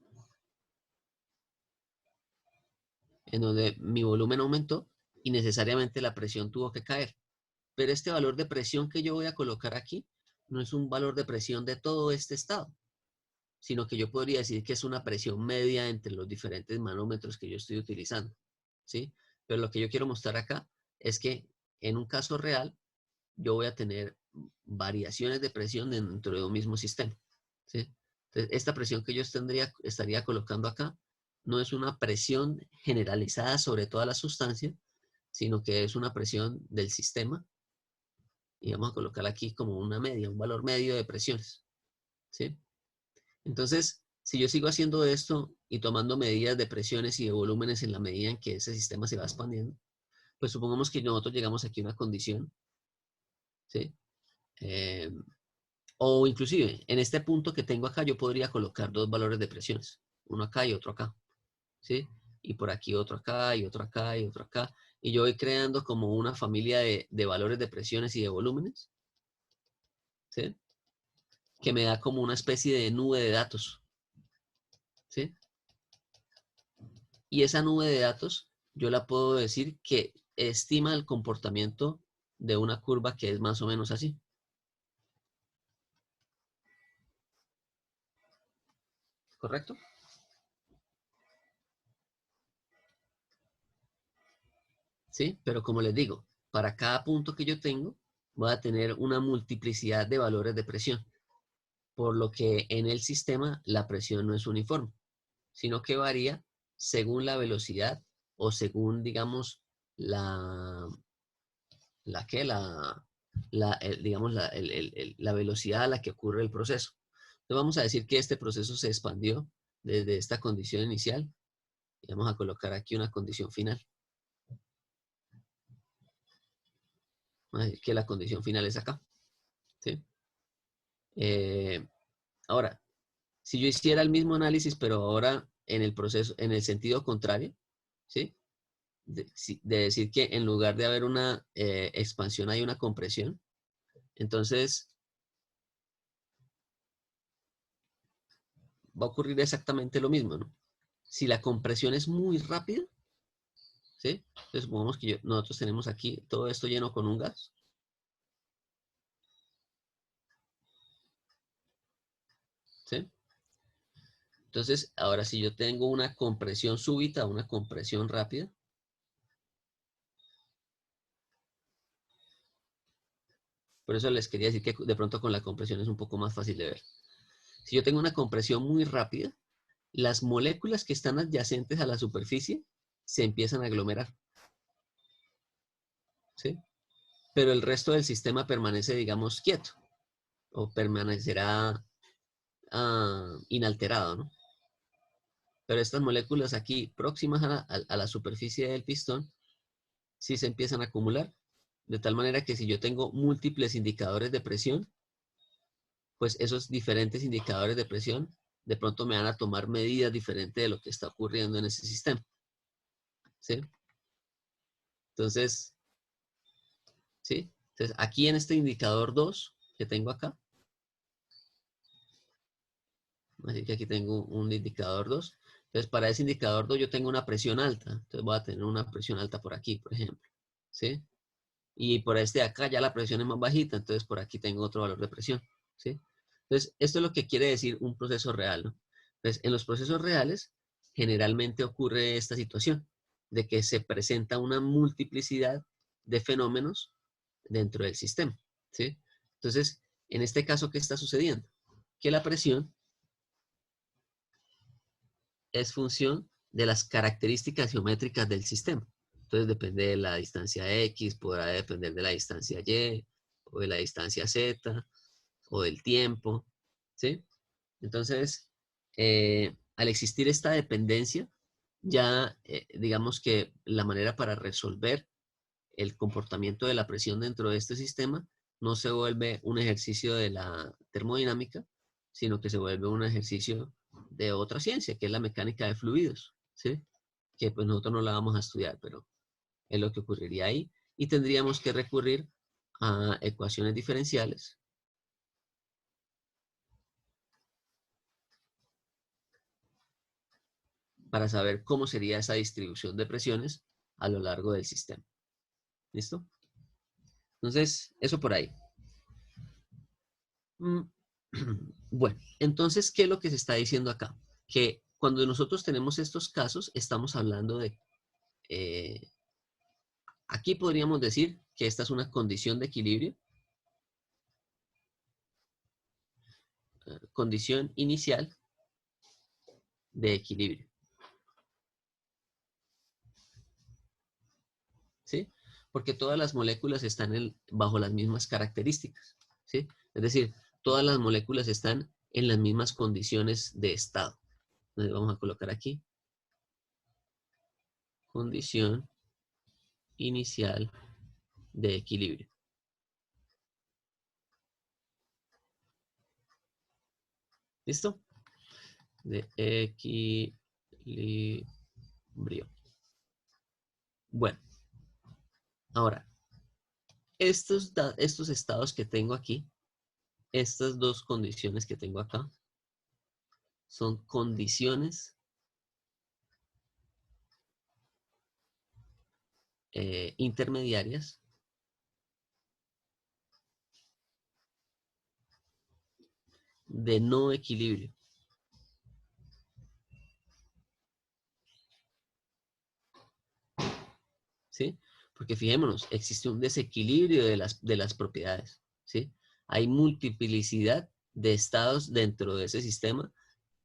A: en donde mi volumen aumentó y necesariamente la presión tuvo que caer. Pero este valor de presión que yo voy a colocar aquí no es un valor de presión de todo este estado, sino que yo podría decir que es una presión media entre los diferentes manómetros que yo estoy utilizando, ¿sí? Pero lo que yo quiero mostrar acá es que en un caso real yo voy a tener variaciones de presión dentro de un mismo sistema, ¿sí? Entonces, esta presión que yo estaría colocando acá no es una presión generalizada sobre toda la sustancia, sino que es una presión del sistema. Y vamos a colocarla aquí como una media, un valor medio de presiones, ¿sí? Entonces, si yo sigo haciendo esto y tomando medidas de presiones y de volúmenes en la medida en que ese sistema se va expandiendo, pues supongamos que nosotros llegamos aquí a una condición, ¿sí? O inclusive, en este punto que tengo acá, yo podría colocar dos valores de presiones, uno acá y otro acá, ¿sí? Y por aquí otro acá y otro acá y otro acá. Y yo voy creando como una familia de valores de presiones y de volúmenes, ¿sí? Que me da como una especie de nube de datos, ¿sí? Y esa nube de datos, yo la puedo decir que estima el comportamiento de una curva que es más o menos así. ¿Correcto? ¿Sí? Pero como les digo, para cada punto que yo tengo, voy a tener una multiplicidad de valores de presión, por lo que en el sistema la presión no es uniforme, sino que varía según la velocidad o según, digamos, digamos, la velocidad a la que ocurre el proceso. Entonces vamos a decir que este proceso se expandió desde esta condición inicial y vamos a colocar aquí una condición final. Vamos a decir que la condición final es acá, ¿sí? Ahora, si yo hiciera el mismo análisis, pero ahora en el proceso, en el sentido contrario, ¿sí? De decir que en lugar de haber una expansión hay una compresión, entonces va a ocurrir exactamente lo mismo, ¿no? Si la compresión es muy rápida, ¿sí? Entonces supongamos que nosotros tenemos aquí todo esto lleno con un gas. ¿sí? Entonces, ahora si yo tengo una compresión súbita, una compresión rápida, por eso les quería decir que de pronto con la compresión es un poco más fácil de ver. Si yo tengo una compresión muy rápida, las moléculas que están adyacentes a la superficie se empiezan a aglomerar, ¿sí? Pero el resto del sistema permanece, digamos, quieto o permanecerá inalterado, ¿no? Pero estas moléculas aquí próximas a la superficie del pistón sí se empiezan a acumular, de tal manera que si yo tengo múltiples indicadores de presión, pues esos diferentes indicadores de presión de pronto me van a tomar medidas diferentes de lo que está ocurriendo en ese sistema, ¿sí? Entonces, ¿sí? Entonces, aquí en este indicador 2 que tengo acá, así que aquí tengo un indicador 2. Entonces, para ese indicador 2 yo tengo una presión alta. Entonces, voy a tener una presión alta por aquí, por ejemplo, ¿sí? Y por este de acá ya la presión es más bajita, entonces por aquí tengo otro valor de presión, ¿sí? Entonces, esto es lo que quiere decir un proceso real, ¿no? Entonces, en los procesos reales, generalmente ocurre esta situación, de que se presenta una multiplicidad de fenómenos dentro del sistema, ¿sí? Entonces, en este caso, ¿qué está sucediendo? Que la presión es función de las características geométricas del sistema. Entonces depende de la distancia X, podrá depender de la distancia Y, o de la distancia Z, o del tiempo, ¿sí? Entonces, al existir esta dependencia, ya digamos que la manera para resolver el comportamiento de la presión dentro de este sistema no se vuelve un ejercicio de la termodinámica, sino que se vuelve un ejercicio de otra ciencia, que es la mecánica de fluidos, ¿sí? Que pues nosotros no la vamos a estudiar, pero es lo que ocurriría ahí. Y tendríamos que recurrir a ecuaciones diferenciales para saber cómo sería esa distribución de presiones a lo largo del sistema. ¿Listo? Entonces, eso por ahí. Bueno, entonces, ¿qué es lo que se está diciendo acá? Que cuando nosotros tenemos estos casos, estamos hablando de, aquí podríamos decir que esta es una condición de equilibrio, condición inicial de equilibrio, ¿sí? Porque todas las moléculas están bajo las mismas características, ¿sí? Es decir, todas las moléculas están en las mismas condiciones de estado. Entonces vamos a colocar aquí condición inicial de equilibrio. ¿Listo? De equilibrio. Bueno, ahora, estos estados que tengo aquí, estas dos condiciones que tengo acá, son condiciones intermediarias de no equilibrio. ¿Sí? Porque fijémonos, existe un desequilibrio de las propiedades, ¿sí? Hay multiplicidad de estados dentro de ese sistema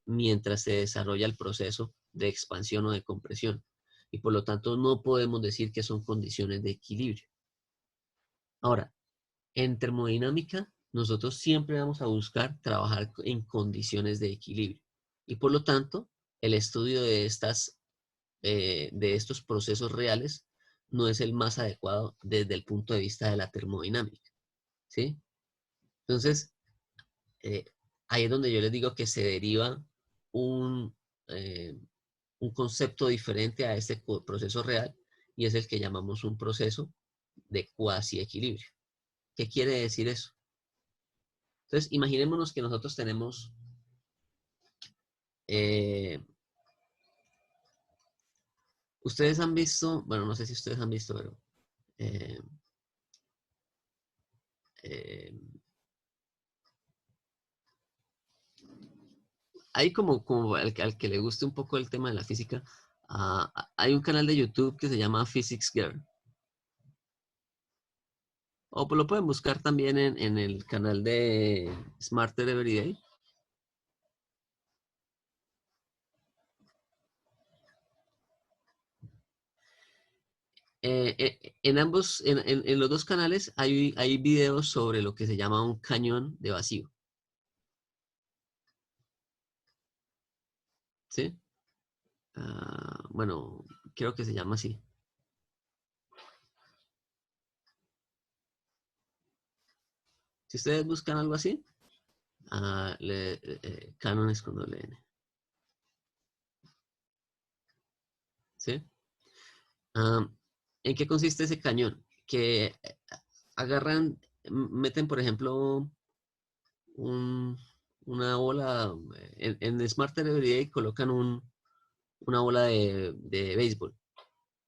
A: mientras se desarrolla el proceso de expansión o de compresión. Y por lo tanto no podemos decir que son condiciones de equilibrio. Ahora, en termodinámica, nosotros siempre vamos a buscar trabajar en condiciones de equilibrio. Y por lo tanto, el estudio de estos procesos reales no es el más adecuado desde el punto de vista de la termodinámica, ¿sí? Entonces, eh, ahí es donde yo les digo que se deriva un, eh, un concepto diferente a este proceso real y es el que llamamos un proceso de cuasi equilibrio. ¿Qué quiere decir eso? Entonces, imaginémonos que nosotros tenemos ustedes han visto, bueno, no sé si ustedes han visto, pero eh, eh, hay como al que le guste un poco el tema de la física, hay un canal de YouTube que se llama Physics Girl. O pues lo pueden buscar también en el canal de Smarter Everyday. En los dos canales hay videos sobre lo que se llama un cañón de vacío. ¿Sí? Bueno, creo que se llama así. Si ustedes buscan algo así, canon es con doble N. ¿Sí? ¿En qué consiste ese cañón? Que agarran, meten, por ejemplo, una bola, en Smarter Everyday colocan una bola de béisbol,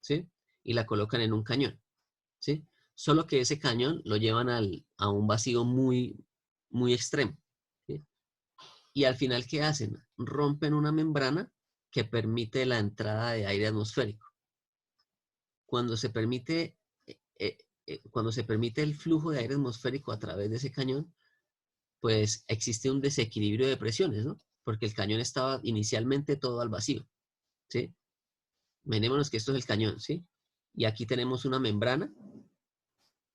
A: ¿sí? Y la colocan en un cañón, ¿sí? Solo que ese cañón lo llevan a un vacío muy, muy extremo, ¿sí? Y al final, ¿qué hacen? Rompen una membrana que permite la entrada de aire atmosférico. Cuando se permite, cuando se permite el flujo de aire atmosférico a través de ese cañón, pues existe un desequilibrio de presiones, ¿no? Porque el cañón estaba inicialmente todo al vacío, ¿sí? Imaginémonos que esto es el cañón, ¿sí? Y aquí tenemos una membrana,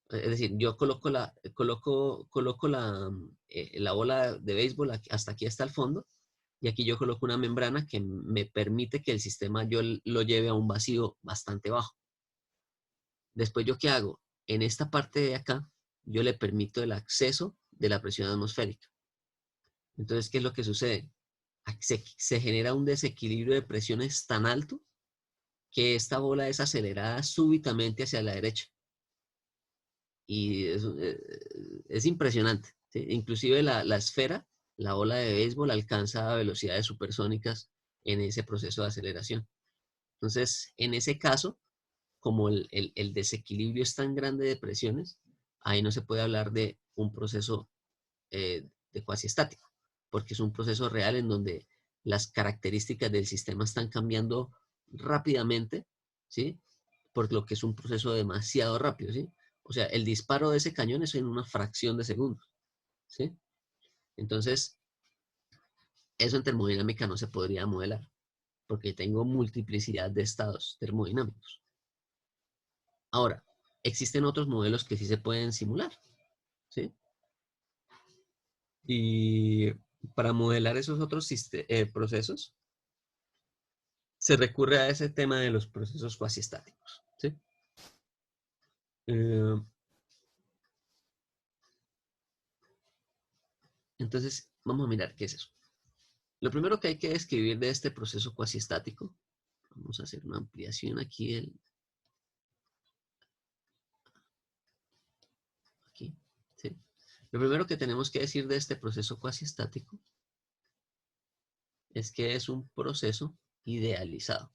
A: es decir, yo coloco la bola de béisbol hasta aquí, hasta el fondo, y aquí yo coloco una membrana que me permite que el sistema yo lo lleve a un vacío bastante bajo. Después, ¿yo qué hago? En esta parte de acá, yo le permito el acceso de la presión atmosférica. Entonces, ¿qué es lo que sucede? Se genera un desequilibrio de presiones tan alto que esta bola es acelerada súbitamente hacia la derecha. Y es impresionante, ¿sí? Inclusive la esfera, la bola de béisbol, alcanza velocidades supersónicas en ese proceso de aceleración. Entonces, en ese caso, como el desequilibrio es tan grande de presiones, ahí no se puede hablar de un proceso de cuasi estático, porque es un proceso real en donde las características del sistema están cambiando rápidamente, ¿sí? Por lo que es un proceso demasiado rápido, ¿sí? O sea, el disparo de ese cañón es en una fracción de segundos, ¿sí? Entonces, eso en termodinámica no se podría modelar, porque tengo multiplicidad de estados termodinámicos. Ahora, existen otros modelos que sí se pueden simular, ¿sí? Y para modelar esos otros procesos, se recurre a ese tema de los procesos cuasi estáticos, ¿sí? Entonces, vamos a mirar qué es eso. Lo primero que hay que describir de este proceso cuasi estático, vamos a hacer una ampliación aquí, aquí, ¿sí? Lo primero que tenemos que decir de este proceso cuasi estático es que es un proceso idealizado.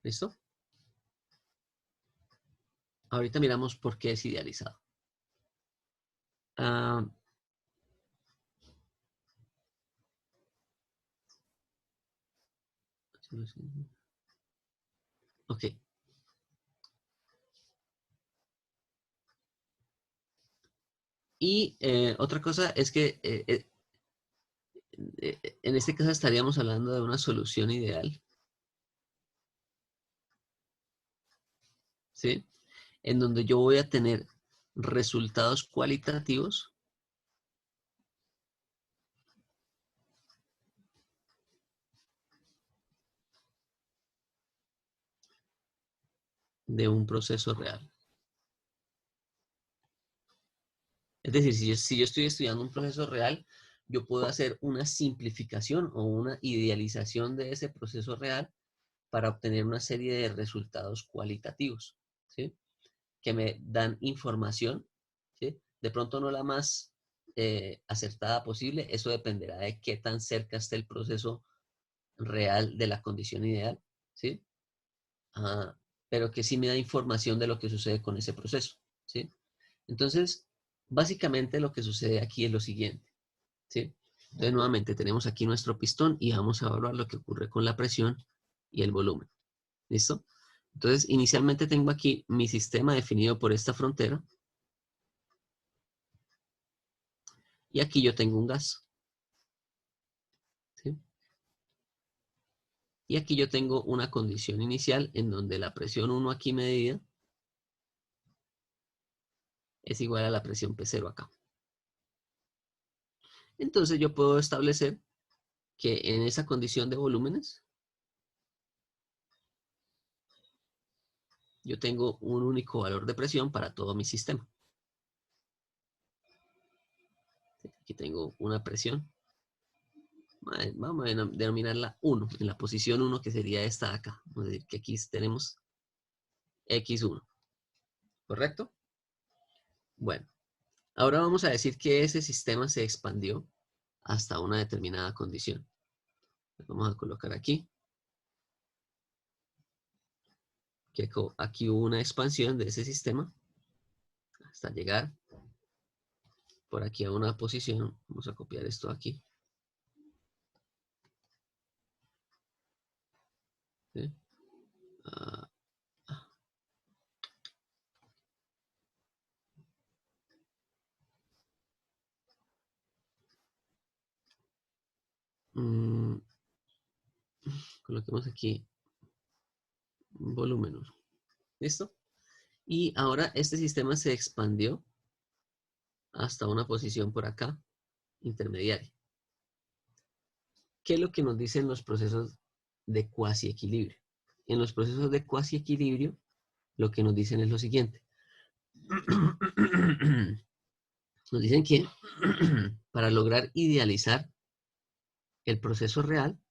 A: ¿Listo? Ahorita miramos por qué es idealizado. Ok. Y otra cosa es que en este caso estaríamos hablando de una solución ideal, ¿sí? En donde yo voy a tener resultados cualitativos de un proceso real. Es decir, si yo estoy estudiando un proceso real, yo puedo hacer una simplificación o una idealización de ese proceso real para obtener una serie de resultados cualitativos, ¿sí? Que me dan información, ¿sí? De pronto no la más acertada posible, eso dependerá de qué tan cerca esté el proceso real de la condición ideal, ¿sí? pero que sí me da información de lo que sucede con ese proceso, ¿sí? Entonces, básicamente lo que sucede aquí es lo siguiente, ¿sí? Entonces, nuevamente tenemos aquí nuestro pistón y vamos a evaluar lo que ocurre con la presión y el volumen. ¿Listo? Entonces, inicialmente tengo aquí mi sistema definido por esta frontera. Y aquí yo tengo un gas. ¿Sí? Y aquí yo tengo una condición inicial en donde la presión 1 aquí medida es igual a la presión P0 acá. Entonces yo puedo establecer que en esa condición de volúmenes yo tengo un único valor de presión para todo mi sistema. Aquí tengo una presión. Vamos a denominarla 1, en la posición 1 que sería esta de acá. Vamos a decir que aquí tenemos X1. ¿Correcto? Bueno, ahora vamos a decir que ese sistema se expandió hasta una determinada condición. Vamos a colocar aquí que aquí hubo una expansión de ese sistema hasta llegar por aquí a una posición. Vamos a copiar esto aquí. ¿Sí? Ah, mm, coloquemos aquí volumen 1. ¿Listo? Y ahora este sistema se expandió hasta una posición por acá, intermediaria. ¿Qué es lo que nos dicen los procesos de cuasi equilibrio? En los procesos de cuasi equilibrio, lo que nos dicen es lo siguiente. Nos dicen que para lograr idealizar el proceso real,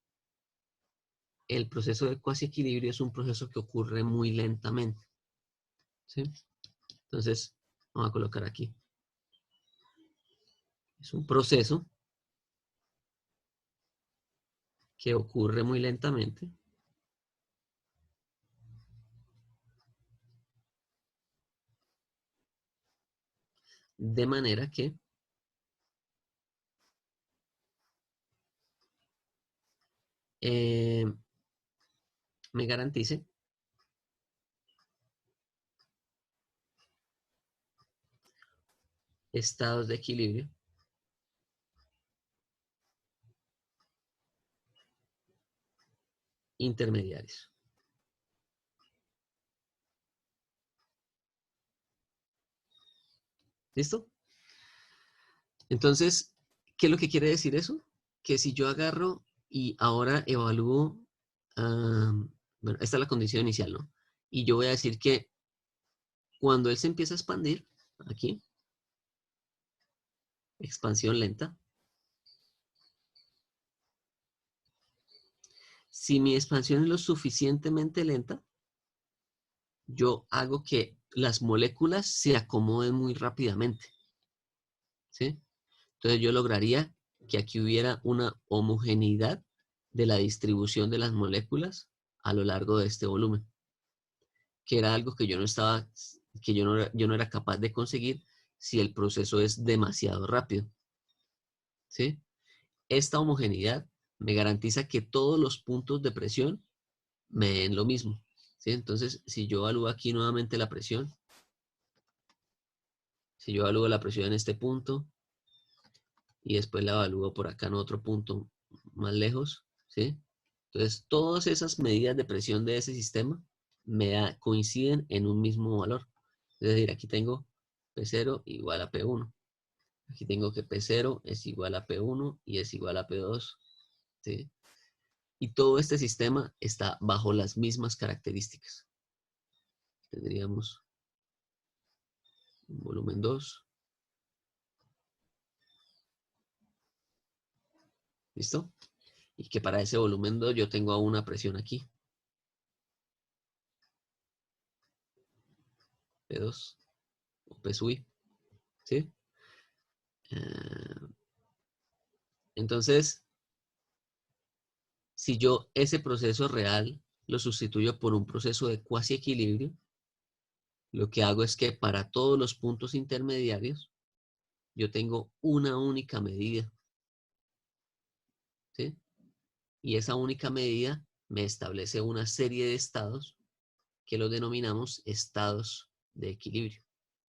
A: el proceso de cuasi equilibrio es un proceso que ocurre muy lentamente. ¿Sí? Entonces, vamos a colocar aquí. Es un proceso que ocurre muy lentamente. De manera que me garantice estados de equilibrio intermediarios. ¿Listo? Entonces, ¿qué es lo que quiere decir eso? Que si yo agarro y ahora evalúo, bueno, esta es la condición inicial, ¿no? Y yo voy a decir que cuando él se empieza a expandir, aquí, expansión lenta, si mi expansión es lo suficientemente lenta, yo hago que las moléculas se acomoden muy rápidamente. ¿Sí? Entonces yo lograría que aquí hubiera una homogeneidad de la distribución de las moléculas a lo largo de este volumen, que era algo que yo no estaba, que yo no era capaz de conseguir si el proceso es demasiado rápido. ¿Sí? Esta homogeneidad me garantiza que todos los puntos de presión me den lo mismo. ¿Sí? Entonces, si yo evalúo aquí nuevamente la presión, si yo evalúo la presión en este punto y después la evalúo por acá en otro punto más lejos, ¿sí? Entonces, todas esas medidas de presión de ese sistema coinciden en un mismo valor. Es decir, aquí tengo P0 igual a P1. Aquí tengo que P0 es igual a P1 y es igual a P2, ¿sí? Y todo este sistema está bajo las mismas características. Tendríamos un volumen 2. ¿Listo? Y que para ese volumen 2 yo tengo aún una presión aquí. P2 o P sub I. ¿Sí? Entonces, si yo ese proceso real lo sustituyo por un proceso de cuasi equilibrio, lo que hago es que para todos los puntos intermediarios yo tengo una única medida, ¿sí? Y esa única medida me establece una serie de estados que los denominamos estados de equilibrio,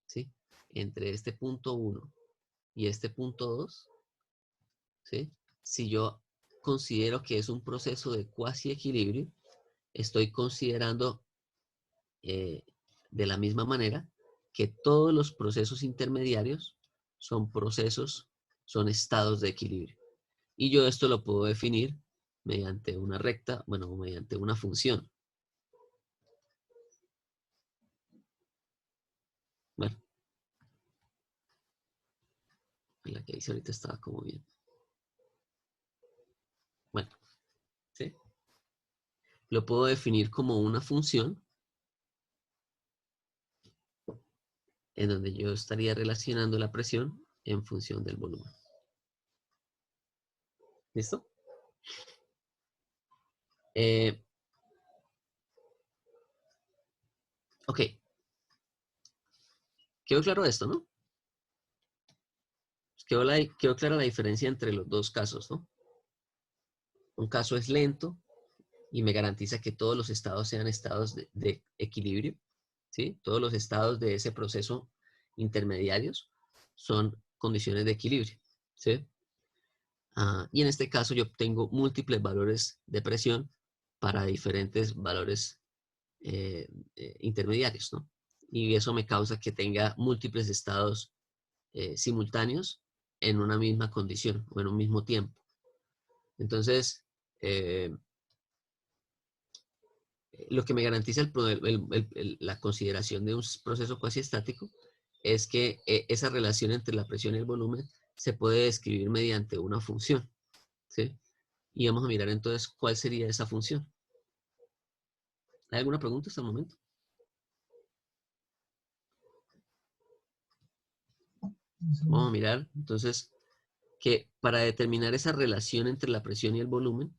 A: ¿sí? Entre este punto 1 y este punto 2, ¿sí? Si yo considero que es un proceso de cuasi equilibrio, estoy considerando de la misma manera que todos los procesos intermediarios son estados de equilibrio. Y yo esto lo puedo definir mediante una recta, bueno, mediante una función. Bueno, la que hice ahorita estaba como bien. Bueno, ¿sí? Lo puedo definir como una función en donde yo estaría relacionando la presión en función del volumen. ¿Listo? Ok. ¿Quedó claro esto, no? Quedó clara la diferencia entre los dos casos, ¿no? Un caso es lento y me garantiza que todos los estados sean estados de equilibrio, ¿sí? Todos los estados de ese proceso intermediarios son condiciones de equilibrio, ¿sí? Y en este caso yo obtengo múltiples valores de presión para diferentes valores intermediarios, ¿no? Y eso me causa que tenga múltiples estados simultáneos en una misma condición o en un mismo tiempo. Entonces, lo que me garantiza la consideración de un proceso cuasi estático es que esa relación entre la presión y el volumen se puede describir mediante una función, ¿sí? Y vamos a mirar entonces cuál sería esa función. ¿Hay alguna pregunta hasta el momento? Vamos a mirar entonces que para determinar esa relación entre la presión y el volumen,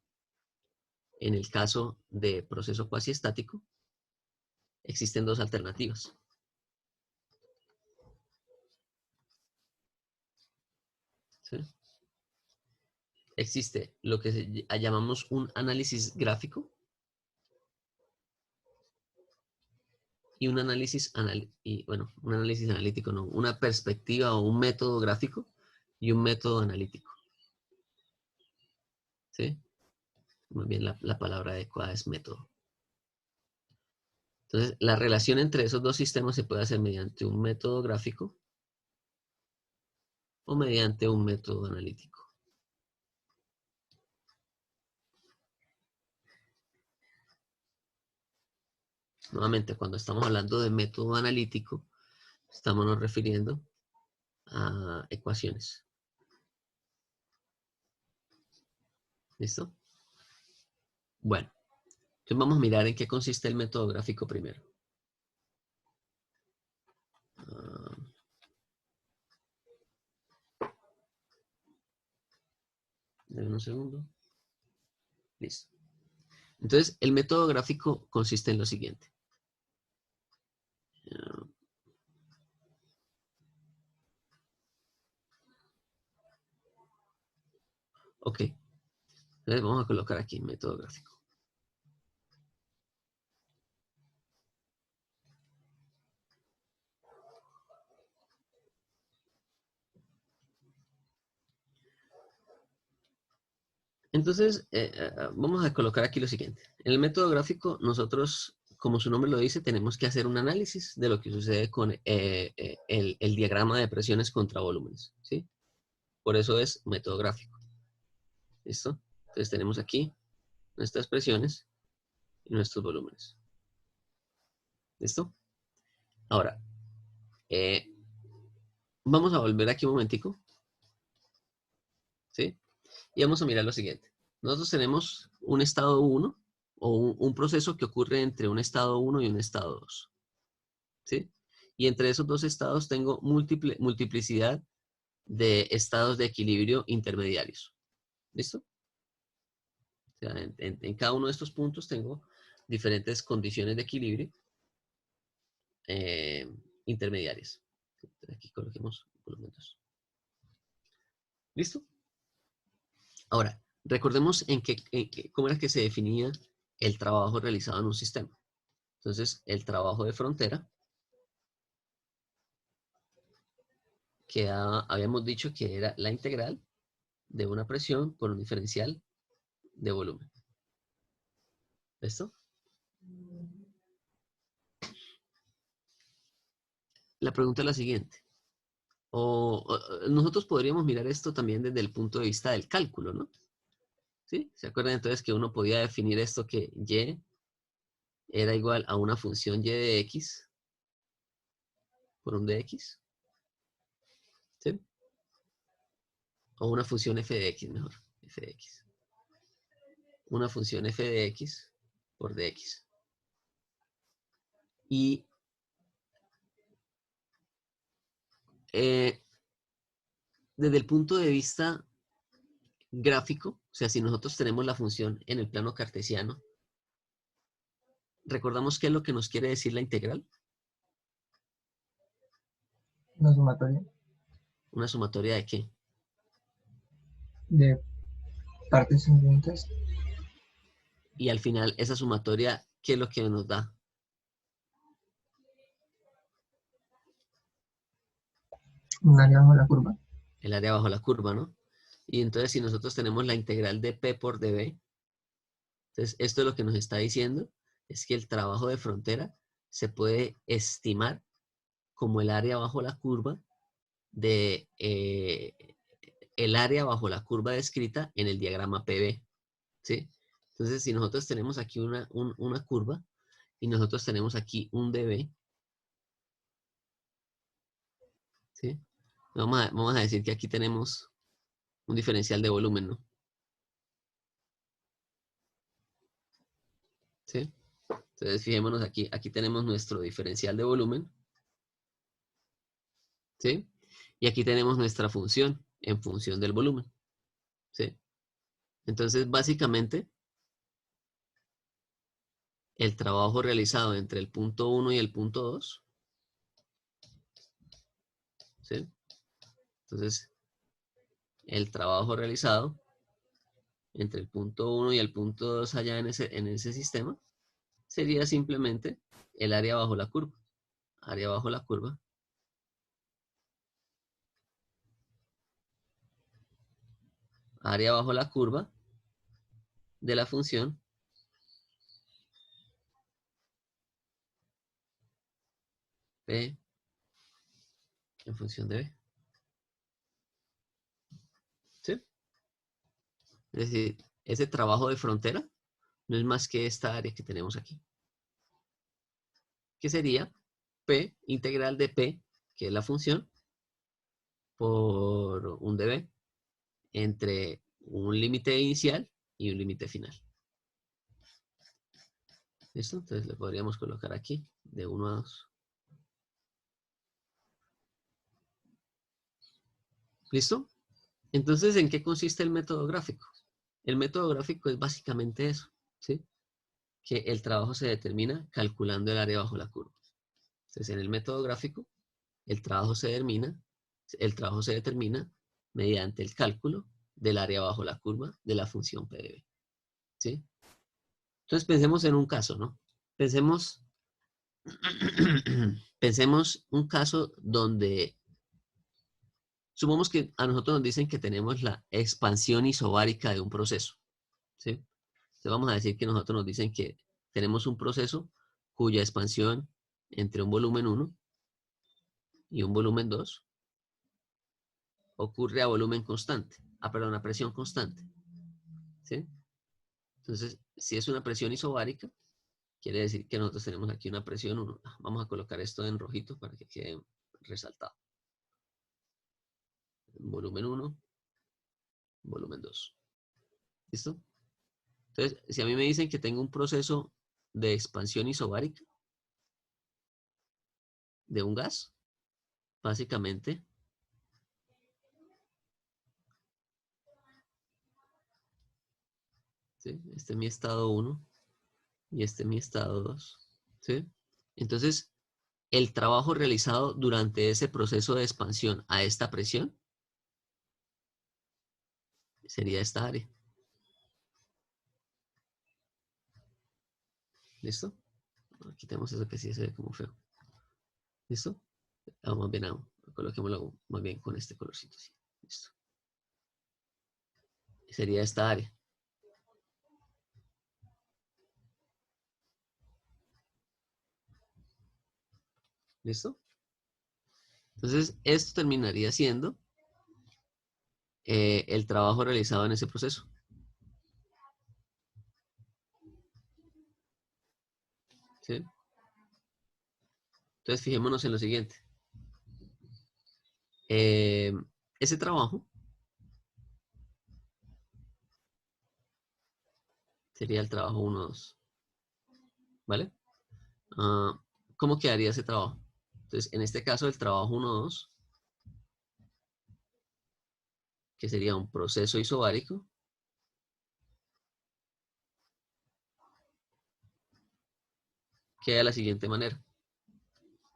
A: en el caso de proceso cuasi estático, existen dos alternativas. ¿Sí? Existe lo que llamamos un análisis gráfico y un análisis analítico, no, una perspectiva o un método gráfico y un método analítico. ¿Sí? Muy bien, la palabra adecuada es método. Entonces, la relación entre esos dos sistemas se puede hacer mediante un método gráfico o mediante un método analítico. Nuevamente, cuando estamos hablando de método analítico, estamos refiriendo a ecuaciones. ¿Listo? Bueno, entonces vamos a mirar en qué consiste el método gráfico primero. Dame un segundo. Listo. Entonces, el método gráfico consiste en lo siguiente. Ok. Entonces, vamos a colocar aquí método gráfico. Entonces, vamos a colocar aquí lo siguiente. En el método gráfico, nosotros, como su nombre lo dice, tenemos que hacer un análisis de lo que sucede con el diagrama de presiones contra volúmenes, ¿sí? Por eso es método gráfico. ¿Listo? Entonces tenemos aquí nuestras presiones y nuestros volúmenes. ¿Listo? Ahora, vamos a volver aquí un momentico. ¿Sí? Y vamos a mirar lo siguiente. Nosotros tenemos un estado 1 o un proceso que ocurre entre un estado 1 y un estado 2. ¿Sí? Y entre esos dos estados tengo multiplicidad de estados de equilibrio intermediarios. ¿Listo? O sea, en cada uno de estos puntos tengo diferentes condiciones de equilibrio intermediarias. Aquí coloquemos volumen 2. ¿Listo? Ahora, recordemos cómo era que se definía el trabajo realizado en un sistema. Entonces, el trabajo de frontera, que habíamos dicho que era la integral de una presión por un diferencial de volumen. ¿Listo? La pregunta es la siguiente. Nosotros podríamos mirar esto también desde el punto de vista del cálculo, ¿no? ¿Sí? ¿Se acuerdan entonces que uno podía definir esto que y era igual a una función y de x por un dx? ¿Sí? O una función f de x, mejor. F de x. Una función f de x por dx. Y desde el punto de vista gráfico, o sea, si nosotros tenemos la función en el plano cartesiano, ¿recordamos qué es lo que nos quiere decir la integral?
C: Una sumatoria
A: ¿Una sumatoria de qué?
C: de partes juntas.
A: Y al final, esa sumatoria, ¿qué es lo que nos da?
C: Un área bajo la curva.
A: El área bajo la curva, ¿no? Y entonces, si nosotros tenemos la integral de P por dB, entonces esto es lo que nos está diciendo, es que el trabajo de frontera se puede estimar como el área bajo la curva de el área bajo la curva descrita en el diagrama PV, ¿sí? Entonces, si nosotros tenemos aquí una curva y nosotros tenemos aquí un dB, ¿sí? Vamos a decir que aquí tenemos un diferencial de volumen, ¿no? ¿Sí? Entonces, fijémonos aquí, aquí tenemos nuestro diferencial de volumen, ¿sí? Y aquí tenemos nuestra función en función del volumen, ¿sí? Entonces, básicamente, el trabajo realizado entre el punto 1 y el punto 2, ¿sí? Entonces, el trabajo realizado entre el punto 1 y el punto 2 allá en ese sistema sería simplemente el área bajo la curva. Área bajo la curva. Área bajo la curva de la función P en función de B. ¿Sí? Es decir, ese trabajo de frontera no es más que esta área que tenemos aquí. Que sería P integral de P, que es la función, por un dB entre un límite inicial y un límite final. ¿Listo? Entonces le podríamos colocar aquí de 1 a 2. ¿Listo? Entonces, ¿en qué consiste el método gráfico? El método gráfico es básicamente eso, ¿sí? Que el trabajo se determina calculando el área bajo la curva. Entonces, en el método gráfico, el trabajo se determina mediante el cálculo del área bajo la curva de la función PdB, ¿sí? Entonces, pensemos en un caso, ¿no? Pensemos un caso donde supongamos que a nosotros nos dicen que tenemos la expansión isobárica de un proceso, ¿sí? Entonces vamos a decir que nosotros nos dicen que tenemos un proceso cuya expansión entre un volumen 1 y un volumen 2 ocurre a volumen constante, perdón, a presión constante, ¿sí? Entonces, si es una presión isobárica, quiere decir que nosotros tenemos aquí una presión 1. Vamos a colocar esto en rojito para que quede resaltado. Volumen 1, volumen 2. ¿Listo? Entonces, si a mí me dicen que tengo un proceso de expansión isobárica de un gas, básicamente, ¿sí? Este es mi estado 1. y este mi estado 2. ¿Sí? Entonces, el trabajo realizado durante ese proceso de expansión a esta presión sería esta área. ¿Listo? Quitemos eso que sí se ve como feo. ¿Listo? Más bien, coloquémoslo más bien con este colorcito. Así. Listo. Sería esta área. ¿Listo? Entonces, esto terminaría siendo el trabajo realizado en ese proceso. ¿Sí? Entonces, fijémonos en lo siguiente. Ese trabajo sería el trabajo 1-2. ¿Vale? ¿Cómo quedaría ese trabajo? Entonces, en este caso, el trabajo 1-2, que sería un proceso isobárico, queda de la siguiente manera.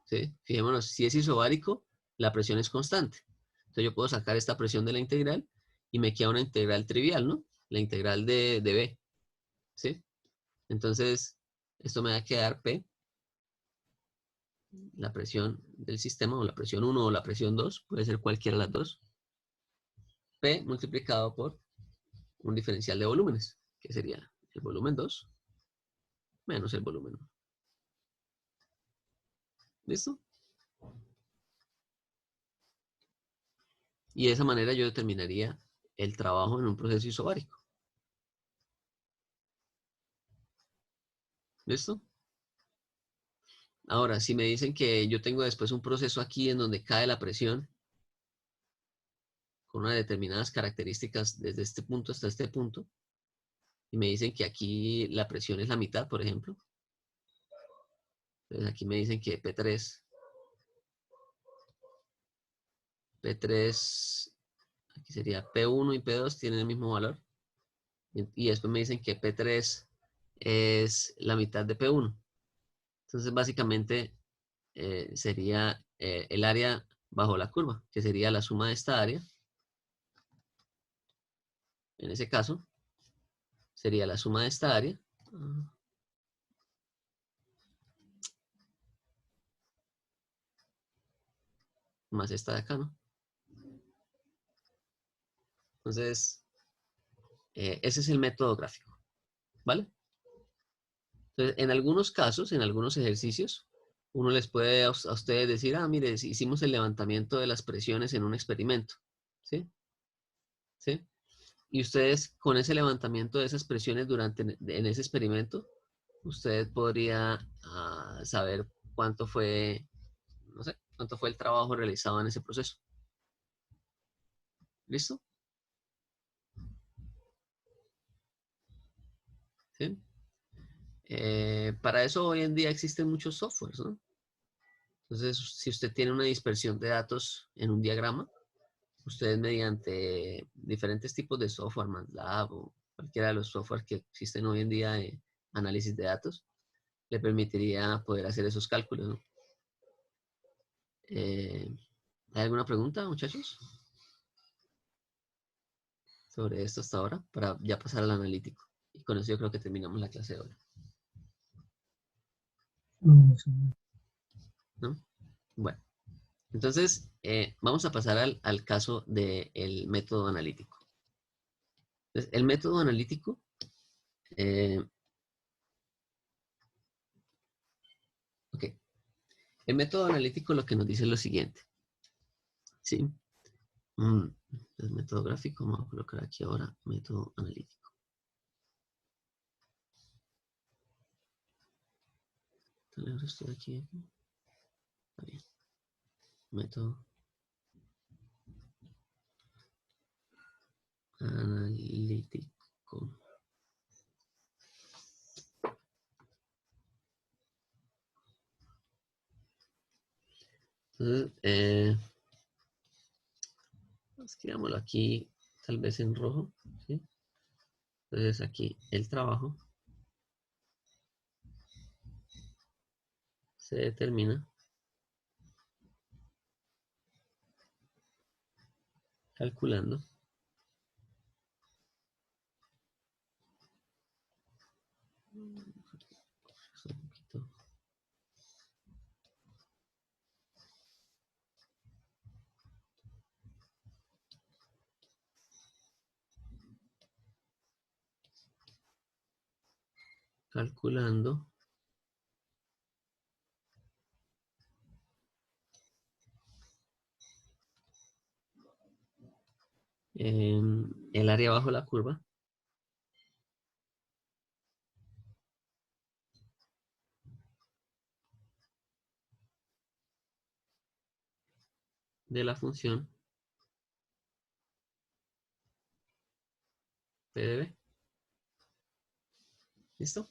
A: ¿Sí? Fijémonos, si es isobárico, la presión es constante. Entonces yo puedo sacar esta presión de la integral y me queda una integral trivial, ¿no? La integral de B. ¿Sí? Entonces, esto me va a quedar P, la presión del sistema, o la presión 1 o la presión 2, puede ser cualquiera de las dos. P multiplicado por un diferencial de volúmenes, que sería el volumen 2 menos el volumen 1. ¿Listo? Y de esa manera yo determinaría el trabajo en un proceso isobárico. ¿Listo? Ahora, si me dicen que yo tengo después un proceso aquí en donde cae la presión con unas determinadas características desde este punto hasta este punto, y me dicen que aquí la presión es la mitad, por ejemplo. Entonces aquí me dicen que P3, aquí sería P1 y P2 tienen el mismo valor. Y después me dicen que P3 es la mitad de P1. Entonces básicamente sería el área bajo la curva, que sería la suma de esta área. En ese caso, sería la suma de esta área más esta de acá, ¿no? Entonces, ese es el método gráfico, ¿vale? Entonces, en algunos casos, en algunos ejercicios, uno les puede a ustedes decir, mire, hicimos el levantamiento de las presiones en un experimento, ¿sí? ¿Sí? Y ustedes, con ese levantamiento de esas presiones en ese experimento, usted podría saber cuánto fue, no sé, cuánto fue el trabajo realizado en ese proceso. ¿Listo? ¿Sí? Para eso hoy en día existen muchos softwares, ¿no? Entonces, si usted tiene una dispersión de datos en un diagrama, ustedes mediante diferentes tipos de software, MATLAB o cualquiera de los softwares que existen hoy en día de análisis de datos, le permitiría poder hacer esos cálculos, ¿no? ¿Hay alguna pregunta, muchachos? Sobre esto hasta ahora, para ya pasar al analítico. Y con eso yo creo que terminamos la clase de hoy. ¿No? Bueno, entonces vamos a pasar al caso del método analítico. Entonces, el método analítico ok. El método analítico lo que nos dice es lo siguiente. ¿Sí? El método gráfico, vamos a colocar aquí ahora método analítico. Estoy aquí. Está bien. Método analítico. Entonces, escribámoslo aquí, tal vez en rojo. ¿Sí? Entonces aquí el trabajo se determina calculando calculando el área bajo la curva de la función P de B. ¿Listo?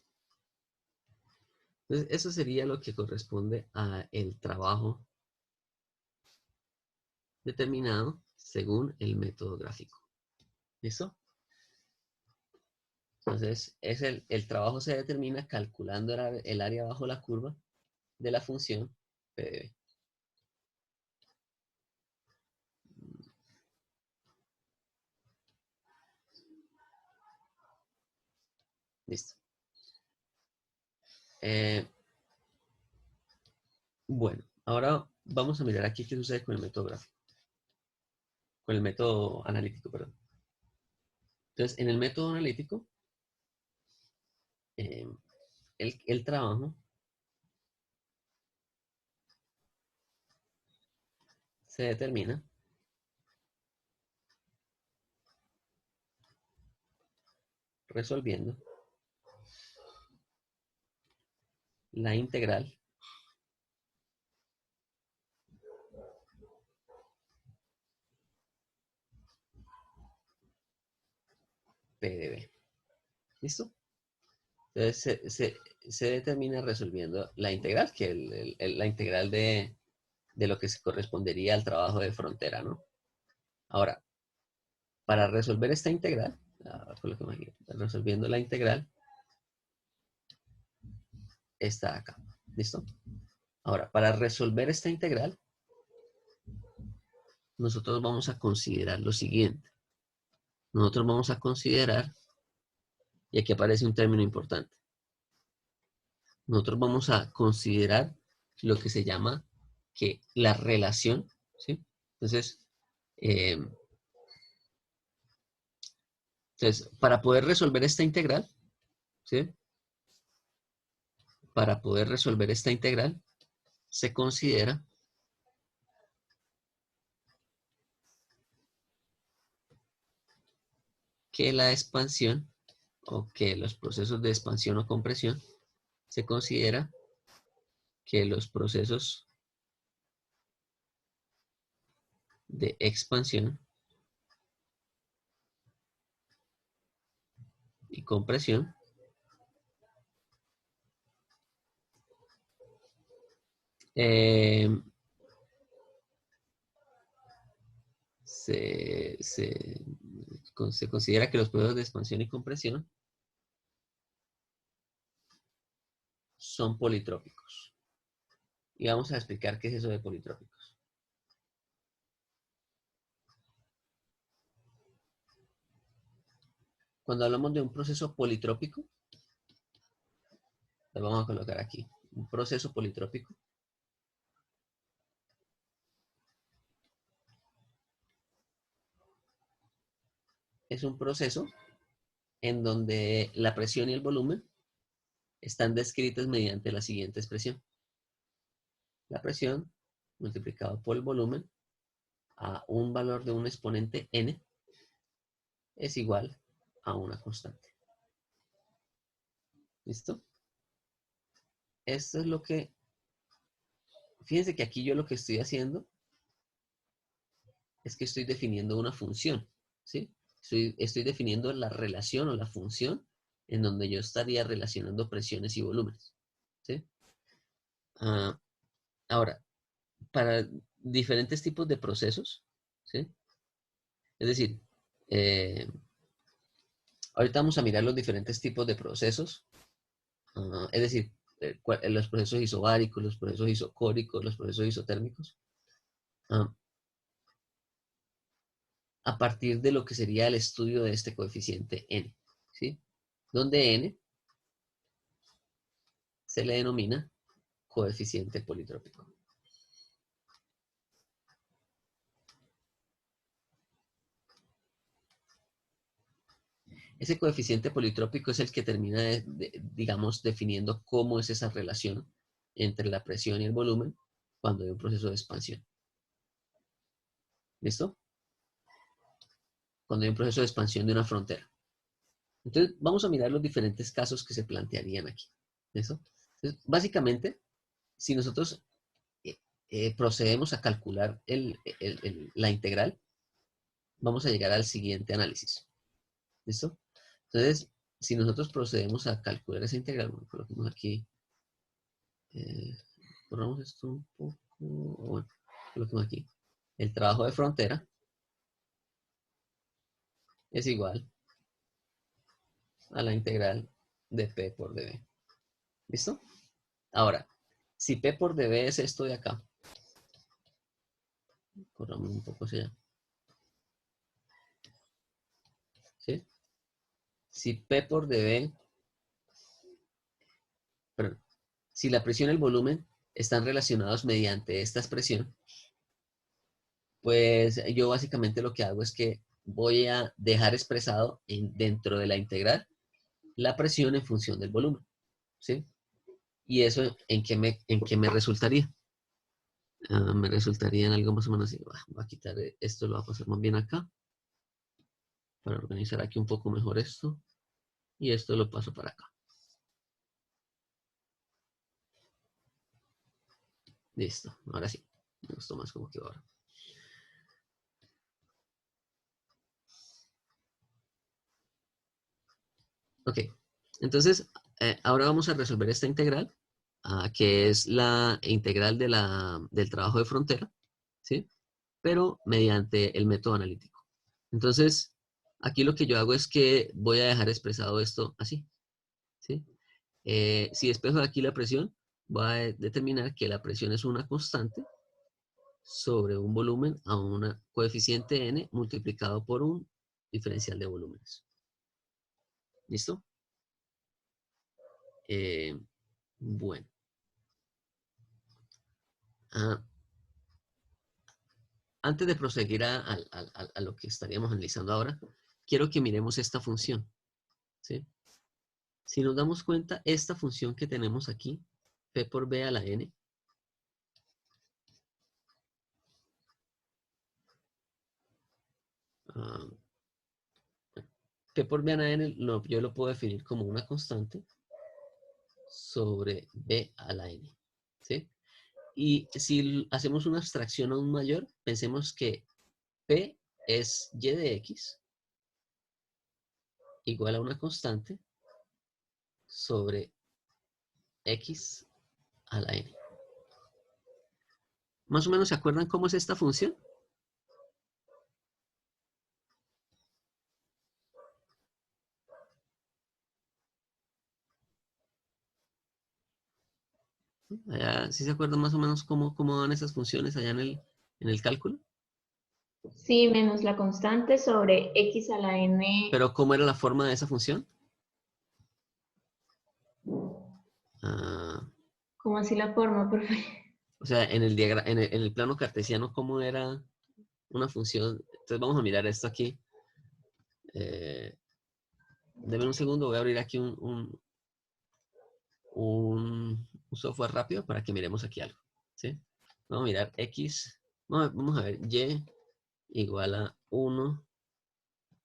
A: Entonces, eso sería lo que corresponde a el trabajo determinado según el método gráfico. ¿Listo? Entonces, el trabajo se determina calculando el área bajo la curva de la función P de B. Listo. Bueno, ahora vamos a mirar aquí qué sucede con el método gráfico. Con el método analítico, perdón. Entonces, en el método analítico, el trabajo se determina resolviendo la integral P de B. ¿Listo? Entonces se determina resolviendo la integral, que es la integral de lo que se correspondería al trabajo de frontera, ¿no? Ahora, para resolver esta integral, resolviendo la integral, está acá. ¿Listo? Ahora, para resolver esta integral, nosotros vamos a considerar lo siguiente. Nosotros vamos a considerar, y aquí aparece un término importante, nosotros vamos a considerar lo que se llama que la relación, ¿sí? Entonces, para poder resolver esta integral, ¿sí? Para poder resolver esta integral, se considera que la expansión o que los procesos de expansión o compresión, se considera que los procesos de expansión y compresión se considera que los procesos de expansión y compresión son politrópicos. Y vamos a explicar qué es eso de politrópicos. Cuando hablamos de un proceso politrópico, lo vamos a colocar aquí. Un proceso politrópico es un proceso en donde la presión y el volumen están descritos mediante la siguiente expresión. La presión multiplicado por el volumen a un valor de un exponente n es igual a una constante. ¿Listo? Esto es lo que... Fíjense que aquí yo lo que estoy haciendo es que estoy definiendo una función, ¿sí? Estoy definiendo la relación o la función en donde yo estaría relacionando presiones y volúmenes, ¿sí? Ahora, para diferentes tipos de procesos, ¿sí? Es decir, ahorita vamos a mirar los diferentes tipos de procesos. Es decir, los procesos isobáricos, los procesos isocóricos, los procesos isotérmicos, a partir de lo que sería el estudio de este coeficiente n, ¿sí? Donde n se le denomina coeficiente politrópico. Ese coeficiente politrópico es el que termina, digamos, definiendo cómo es esa relación entre la presión y el volumen cuando hay un proceso de expansión. ¿Listo? Cuando hay un proceso de expansión de una frontera. Entonces, vamos a mirar los diferentes casos que se plantearían aquí. ¿Listo? Entonces, básicamente, si nosotros procedemos a calcular la integral, vamos a llegar al siguiente análisis. ¿Listo? Entonces, si nosotros procedemos a calcular esa integral, bueno, coloquemos aquí, borramos esto un poco, bueno, coloquemos aquí, el trabajo de frontera es igual a la integral de P por dB. ¿Listo? Ahora, si P por dB es esto de acá, corramos un poco hacia allá. ¿Sí? Si P por dB, perdón, si la presión y el volumen están relacionados mediante esta expresión, pues yo básicamente lo que hago es que voy a dejar expresado dentro de la integral la presión en función del volumen, ¿sí? ¿Y eso en qué me resultaría? Me resultaría en algo más o menos así. Voy a quitar esto, lo voy a pasar más bien acá, para organizar aquí un poco mejor esto. Y esto lo paso para acá. Listo, ahora sí. Me gustó más como quedó ahora. Ok, entonces ahora vamos a resolver esta integral, que es la integral del trabajo de frontera, ¿sí? Pero mediante el método analítico. Entonces, aquí lo que yo hago es que voy a dejar expresado esto así, ¿sí? Si despejo de aquí la presión, voy a determinar que la presión es una constante sobre un volumen a un coeficiente n multiplicado por un diferencial de volúmenes. ¿Listo? Bueno. Antes de proseguir a lo que estaríamos analizando ahora, quiero que miremos esta función, ¿sí? Si nos damos cuenta, esta función que tenemos aquí, P por B a la N, P por B a la N yo lo puedo definir como una constante sobre B a la N, ¿sí? Y si hacemos una abstracción aún mayor, pensemos que P es y de X igual a una constante sobre X a la N. ¿Más o menos se acuerdan cómo es esta función? Allá, ¿sí se acuerdan más o menos cómo van esas funciones allá en el cálculo?
B: Sí, menos la constante sobre x a la n.
A: Pero ¿cómo era la forma de esa función?
B: ¿Cómo así la forma, profe?
A: O sea, en el plano cartesiano, ¿cómo era una función? Entonces vamos a mirar esto aquí. Denme un segundo, voy a abrir aquí un software rápido para que miremos aquí algo, ¿sí? Vamos a mirar X, vamos a ver Y igual a 1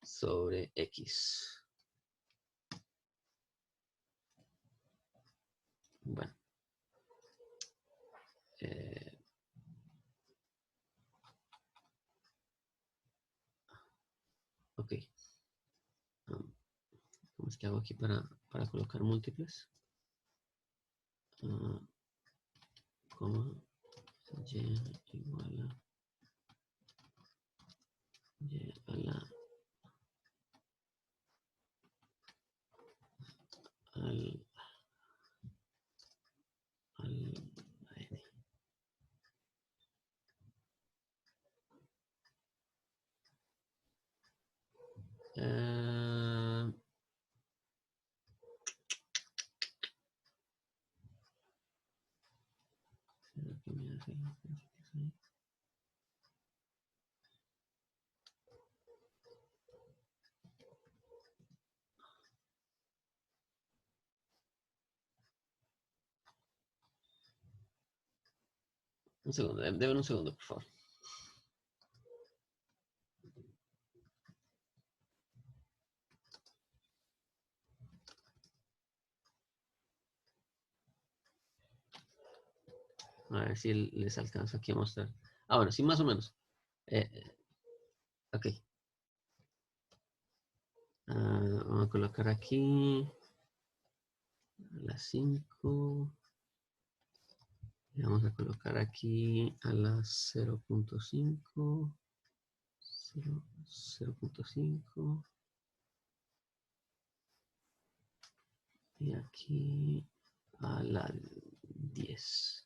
A: sobre X. Bueno. Ok. ¿Cómo es que hago aquí para colocar múltiples? Coma Y igual a Y a la al Ah, un segundo, deme un segundo, por favor. A ver si les alcanzo aquí a mostrar. Ah, bueno, sí, más o menos. Ok. Vamos a colocar aquí a las 5. Y vamos a colocar aquí a las 0.5. 0.5. Y aquí a las 10.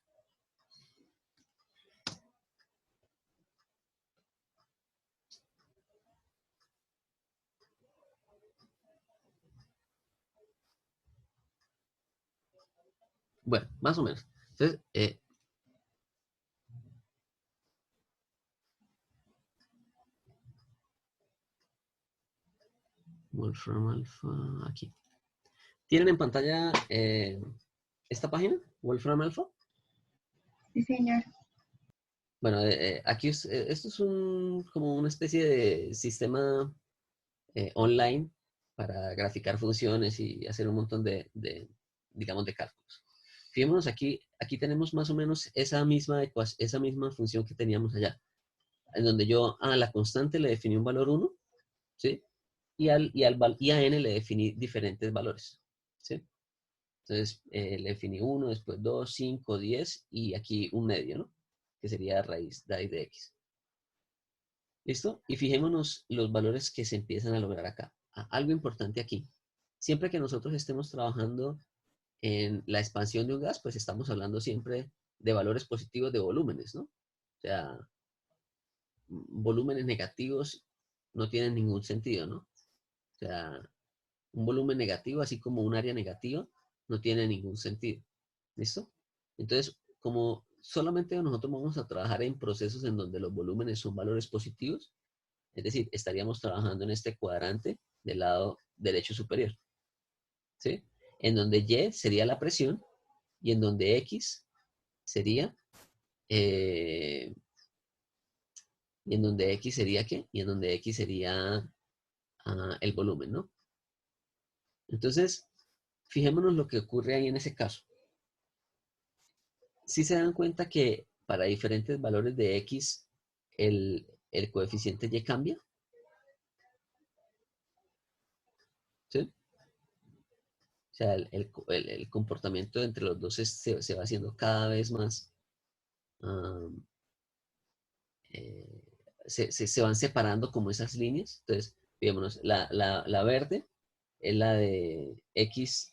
A: Bueno, más o menos. Entonces, Wolfram Alpha, aquí. ¿Tienen en pantalla esta página? Wolfram Alpha.
B: Sí, señor.
A: Bueno, aquí esto es como una especie de sistema online para graficar funciones y hacer un montón digamos, de cálculos. Fijémonos aquí tenemos más o menos esa misma función que teníamos allá, en donde yo a la constante le definí un valor 1, ¿sí? Y a n le definí diferentes valores, ¿sí? Entonces, le definí 1, después 2, 5, 10 y aquí un medio, ¿no? Que sería raíz de x. ¿Listo? Y fijémonos los valores que se empiezan a lograr acá. Algo importante aquí. Siempre que nosotros estemos trabajando en la expansión de un gas, pues estamos hablando siempre de valores positivos de volúmenes, ¿no? O sea, volúmenes negativos no tienen ningún sentido, ¿no? O sea, un volumen negativo, así como un área negativa, no tiene ningún sentido. ¿Listo? Entonces, como solamente nosotros vamos a trabajar en procesos en donde los volúmenes son valores positivos, es decir, estaríamos trabajando en este cuadrante del lado derecho superior, ¿sí? En donde Y sería la presión y en donde X sería, y en donde X sería ¿qué? Y en donde X sería el volumen, ¿no? Entonces, fijémonos lo que ocurre ahí en ese caso. Si se dan cuenta que para diferentes valores de X, el coeficiente Y cambia, ¿sí? O sea, el comportamiento entre los dos se va haciendo cada vez más, eh, se van separando como esas líneas. Entonces, fijémonos, la verde es la de X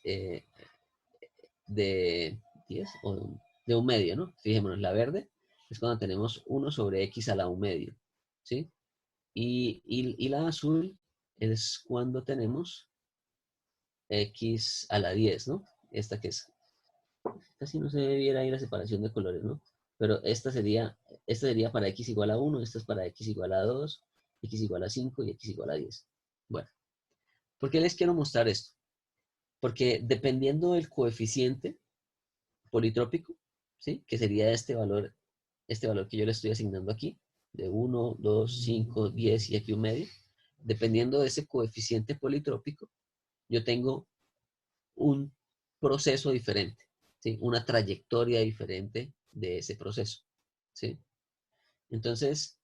A: de 10 o de un medio, ¿no? Fijémonos, la verde es cuando tenemos 1 sobre X a la un medio, ¿sí? Y la azul es cuando tenemos X a la 10, ¿no? Esta que es, casi no se viera ahí la separación de colores, ¿no? Pero esta sería para X igual a 1, esta es para X igual a 2, X igual a 5 y X igual a 10. Bueno, ¿por qué les quiero mostrar esto? Porque dependiendo del coeficiente politrópico, ¿sí? Que sería este valor que yo le estoy asignando aquí, de 1, 2, 5, 10 y aquí un medio, dependiendo de ese coeficiente politrópico, yo tengo un proceso diferente, ¿sí? Una trayectoria diferente de ese proceso, ¿sí? Entonces,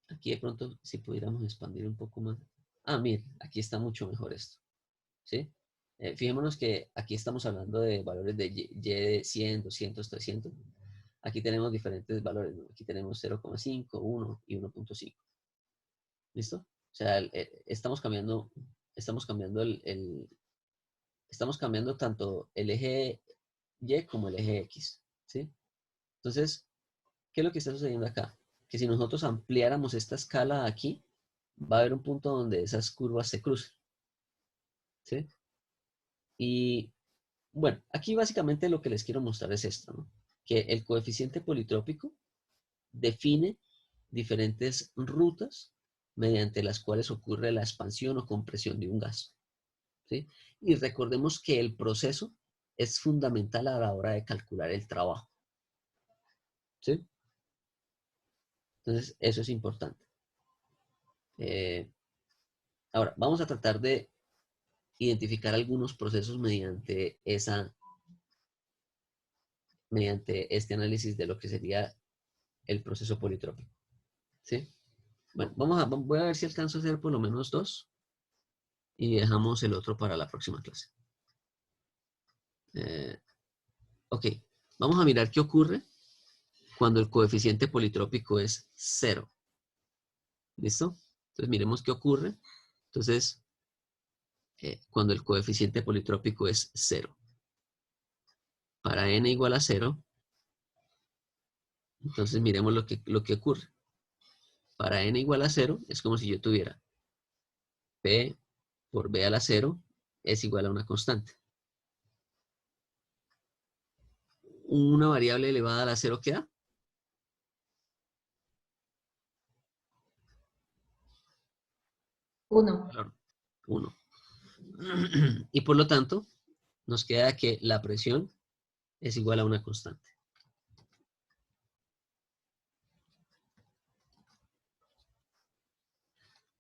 A: aquí de pronto, si pudiéramos expandir un poco más. Miren, aquí está mucho mejor esto, ¿sí? Fijémonos que aquí estamos hablando de valores de Y de 100, 200, 300. Aquí tenemos diferentes valores, ¿no? Aquí tenemos 0,5, 1 y 1.5. ¿Listo? O sea, estamos cambiando estamos cambiando tanto el eje Y como el eje X, ¿sí? Entonces, ¿qué es lo que está sucediendo acá? Que si nosotros ampliáramos esta escala aquí, va a haber un punto donde esas curvas se cruzan. ¿Sí? Y bueno, aquí básicamente lo que les quiero mostrar es esto, ¿no? Que el coeficiente politrópico define diferentes rutas mediante las cuales ocurre la expansión o compresión de un gas. ¿Sí? Y recordemos que el proceso es fundamental a la hora de calcular el trabajo. ¿Sí? Entonces, eso es importante. Ahora, vamos a tratar de identificar algunos procesos mediante este análisis de lo que sería el proceso politrópico. ¿Sí? Bueno, voy a ver si alcanzo a hacer por lo menos 2 y dejamos el otro para la próxima clase. Ok, vamos a mirar qué ocurre cuando el coeficiente politrópico es 0. ¿Listo? Entonces miremos qué ocurre. Entonces, cuando el coeficiente politrópico es 0. Para n igual a 0, entonces miremos lo que ocurre. Para n igual a 0 es como si yo tuviera p por b a la 0 es igual a una constante. Una variable elevada a la 0 ¿qué da?
B: 1.
A: 1. Y por lo tanto, nos queda que la presión es igual a una constante.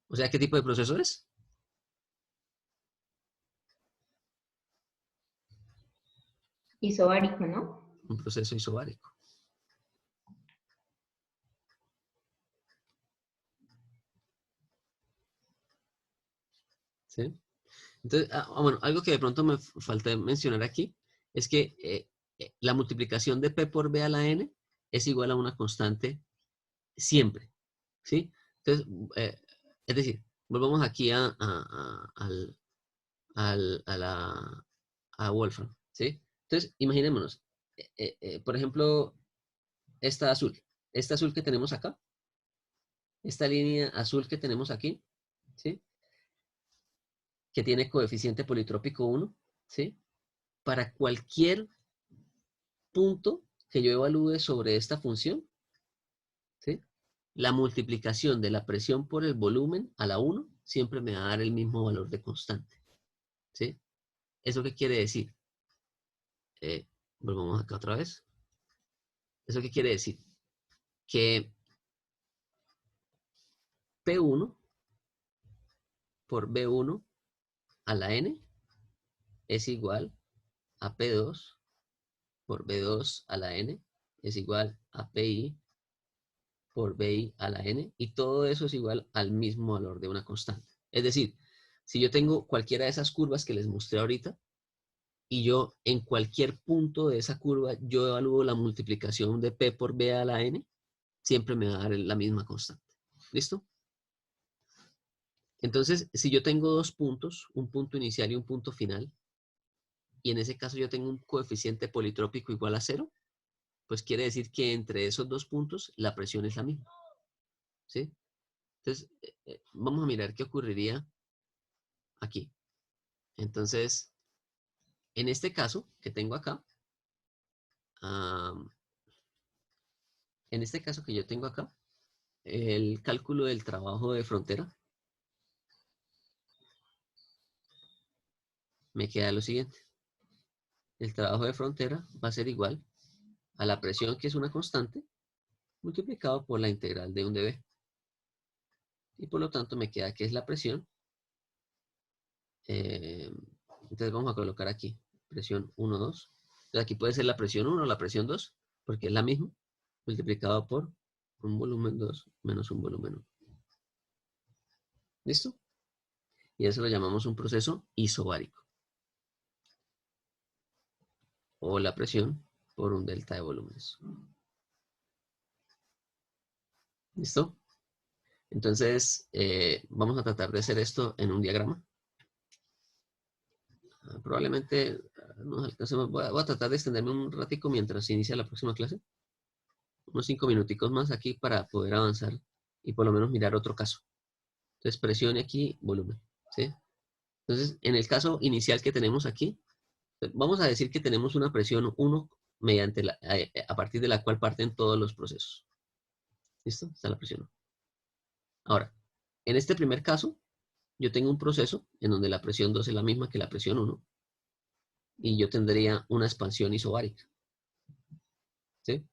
A: O sea, ¿qué tipo de proceso es?
B: Isobárico, ¿no?
A: Un proceso isobárico. ¿Sí? Entonces, bueno, algo que de pronto me falta mencionar aquí es que la multiplicación de P por B a la N es igual a una constante siempre. ¿Sí? Entonces, es decir, volvamos aquí a Wolfram. ¿Sí? Entonces, imaginémonos, por ejemplo, esta azul que tenemos acá, esta línea azul que tenemos aquí, ¿sí? Que tiene coeficiente politrópico 1, ¿sí? Para cualquier punto que yo evalúe sobre esta función, ¿sí? La multiplicación de la presión por el volumen a la 1 siempre me va a dar el mismo valor de constante, ¿sí? ¿Eso qué quiere decir? Volvamos acá otra vez. ¿Eso qué quiere decir? Que P1 por B1 a la N es igual a P2 por B2 a la N es igual a PI por BI a la N, y todo eso es igual al mismo valor de una constante. Es decir, si yo tengo cualquiera de esas curvas que les mostré ahorita, y yo en cualquier punto de esa curva, yo evalúo la multiplicación de P por B a la N, siempre me va a dar la misma constante. ¿Listo? Entonces, si yo tengo dos puntos, un punto inicial y un punto final, y en ese caso yo tengo un coeficiente politrópico igual a 0, pues quiere decir que entre esos dos puntos la presión es la misma. ¿Sí? Entonces, vamos a mirar qué ocurriría aquí. Entonces, en este caso que tengo acá, en este caso que yo tengo acá, el cálculo del trabajo de frontera me queda lo siguiente. El trabajo de frontera va a ser igual a la presión, que es una constante, multiplicado por la integral de un dB. Y por lo tanto me queda que es la presión. Entonces vamos a colocar aquí presión 1, 2. Entonces aquí puede ser la presión 1 o la presión 2, porque es la misma, multiplicado por un volumen 2 menos un volumen 1. ¿Listo? Y eso lo llamamos un proceso isobárico. O la presión por un delta de volúmenes. ¿Listo? Entonces, vamos a tratar de hacer esto en un diagrama. Probablemente nos alcancemos. Voy a tratar de extenderme un ratico mientras inicia la próxima clase. Unos 5 minuticos más aquí para poder avanzar y por lo menos mirar otro caso. Entonces, presión y aquí, volumen. ¿Sí? Entonces, en el caso inicial que tenemos aquí, vamos a decir que tenemos una presión 1 mediante a partir de la cual parten todos los procesos. ¿Listo? Está la presión 1. Ahora, en este primer caso, yo tengo un proceso en donde la presión 2 es la misma que la presión 1 y yo tendría una expansión isobárica. ¿Sí?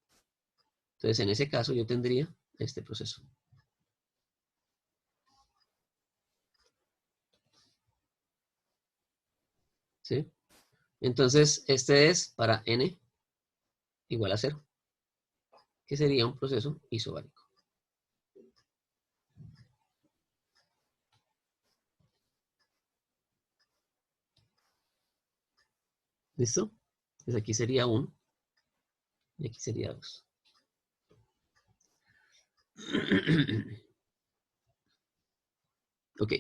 A: Entonces, en ese caso, yo tendría este proceso. ¿Sí? Entonces, este es para n igual a 0, que sería un proceso isobárico. ¿Listo? Entonces aquí sería 1 y aquí sería 2. Ok.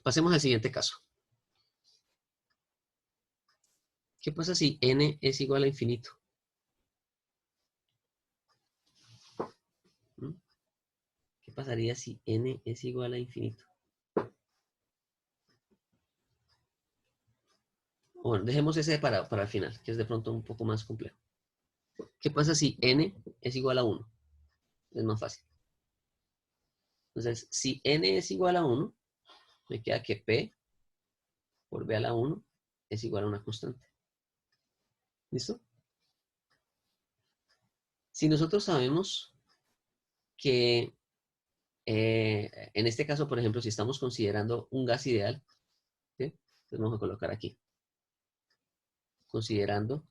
A: Pasemos al siguiente caso. ¿Qué pasa si n es igual a infinito? ¿Mm? ¿Qué pasaría si n es igual a infinito? Bueno, dejemos ese para el final, que es de pronto un poco más complejo. ¿Qué pasa si n es igual a 1? Es más fácil. Entonces, si n es igual a 1, me queda que p por b a la 1 es igual a una constante. ¿Listo? Si nosotros sabemos que en este caso, por ejemplo, si estamos considerando un gas ideal, ¿sí? Entonces vamos a colocar aquí. Considerando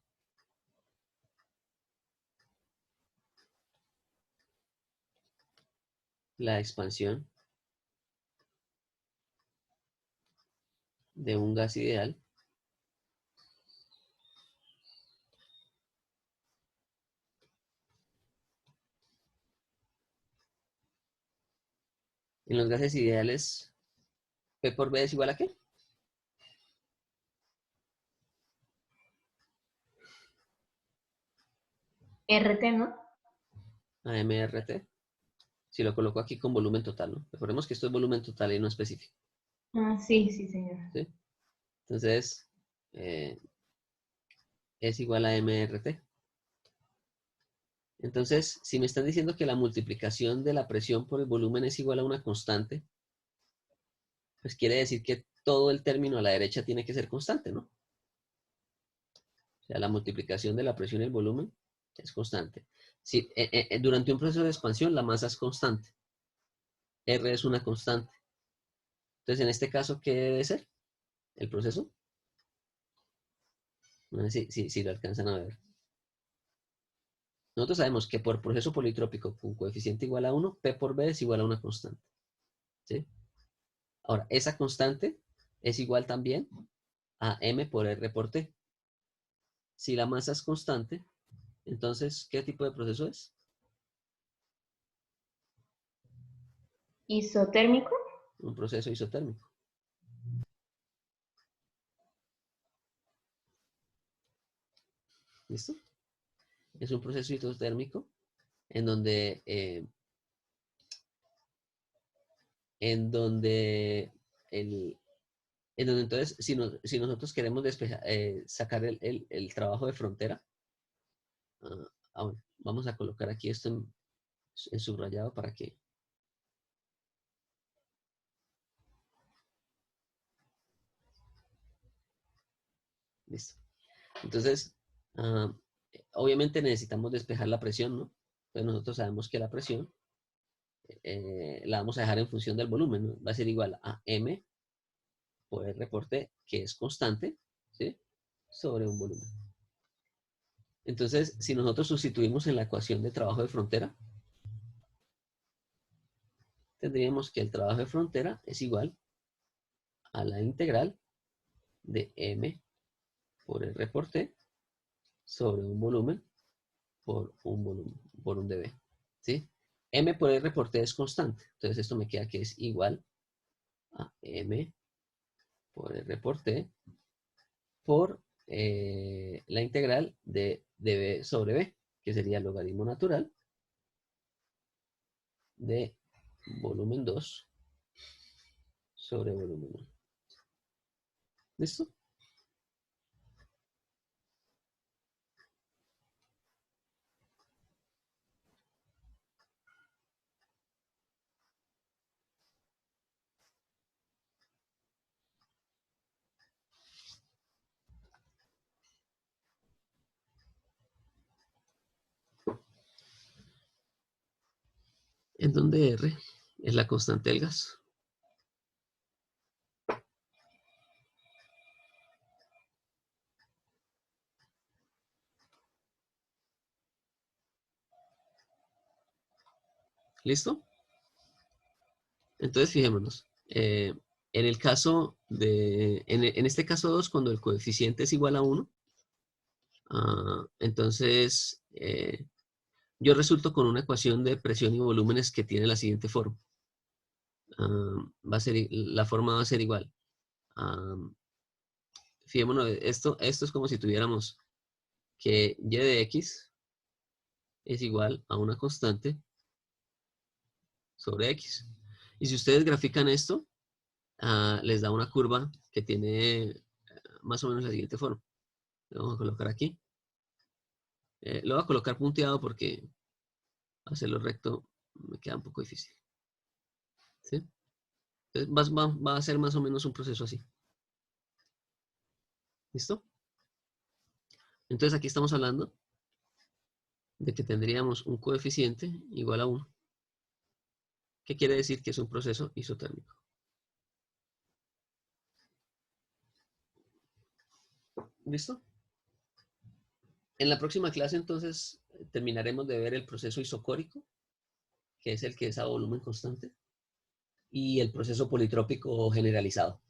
A: la expansión de un gas ideal en los gases ideales, P por B es igual a ¿qué?
B: RT, ¿no?
A: A MRT. Si lo coloco aquí con volumen total, ¿no? Recordemos que esto es volumen total y no específico.
B: Ah, sí, sí, señor.
A: ¿Sí? Entonces, es igual a MRT. Entonces, si me están diciendo que la multiplicación de la presión por el volumen es igual a una constante, pues quiere decir que todo el término a la derecha tiene que ser constante, ¿no? O sea, la multiplicación de la presión y el volumen es constante. Si, durante un proceso de expansión, la masa es constante. R es una constante. Entonces, en este caso, ¿qué debe ser? El proceso. No sé si lo alcanzan a ver. Nosotros sabemos que por proceso politrópico con coeficiente igual a 1, P por B es igual a una constante. ¿Sí? Ahora, esa constante es igual también a M por R por T. Si la masa es constante, entonces, ¿qué tipo de proceso es?
B: Isotérmico.
A: Un proceso isotérmico. ¿Listo? Es un proceso isotérmico en donde, en donde entonces, si nosotros queremos sacar el trabajo de frontera, bueno, vamos a colocar aquí esto en subrayado para que... Listo. Entonces, obviamente necesitamos despejar la presión, ¿no? Entonces nosotros sabemos que la presión la vamos a dejar en función del volumen, ¿no? Va a ser igual a M por R por T, que es constante, ¿sí? Sobre un volumen. Entonces, si nosotros sustituimos en la ecuación de trabajo de frontera, tendríamos que el trabajo de frontera es igual a la integral de M por R por T sobre un volumen por un dB, ¿sí? M por R por T es constante, entonces esto me queda que es igual a M por R por T por la integral de dB sobre B, que sería el logaritmo natural de volumen 2 sobre volumen 1. ¿Listo? En donde R es la constante del gas. ¿Listo? Entonces, fijémonos. En el caso de, en este caso 2, cuando el coeficiente es igual a 1, entonces yo resulto con una ecuación de presión y volúmenes que tiene la siguiente forma. La forma va a ser igual. Fijémonos, esto es como si tuviéramos que y de x es igual a una constante sobre x. Y si ustedes grafican esto, les da una curva que tiene más o menos la siguiente forma. Lo vamos a colocar aquí. Lo voy a colocar punteado porque hacerlo recto me queda un poco difícil. ¿Sí? Entonces va a ser más o menos un proceso así. ¿Listo? Entonces aquí estamos hablando de que tendríamos un coeficiente igual a 1. ¿Qué quiere decir? Que es un proceso isotérmico. ¿Listo? En la próxima clase entonces terminaremos de ver el proceso isocórico, que es el que es a volumen constante, y el proceso politrópico generalizado.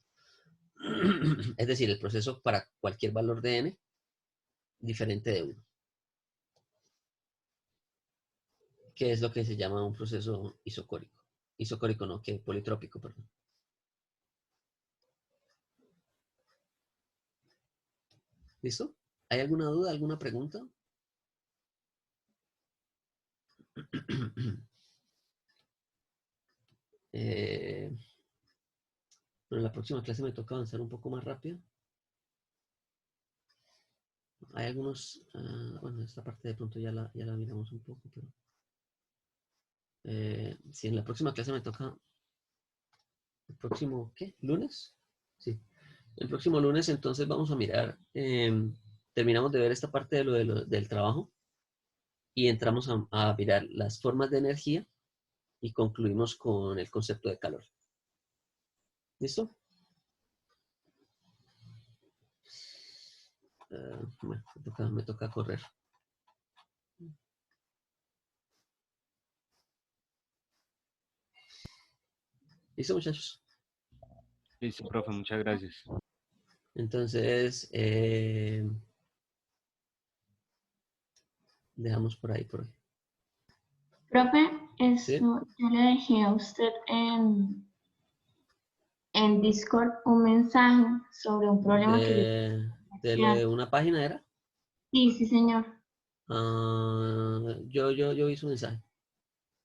A: Es decir, el proceso para cualquier valor de n diferente de 1. Que es lo que se llama un proceso isocórico. Isocórico no, que politrópico, perdón. ¿Listo? ¿Hay alguna duda, alguna pregunta? Bueno, en la próxima clase me toca avanzar un poco más rápido. Hay algunos, bueno, esta parte de pronto ya la miramos un poco, pero si en la próxima clase me toca, el próximo, ¿qué? ¿Lunes? Sí. El próximo lunes entonces vamos a mirar, terminamos de ver esta parte de del trabajo y entramos a mirar las formas de energía y concluimos con el concepto de calor. ¿Listo? Bueno, me toca correr. ¿Listo, muchachos?
D: Listo, profe, muchas gracias.
A: Entonces, dejamos por ahí por hoy.
B: Profe,
A: ¿Sí?
B: eso yo le dejé a usted en Discord un mensaje sobre un problema que yo
A: De lo de una página era.
B: Sí, sí, señor.
A: Yo vi su mensaje,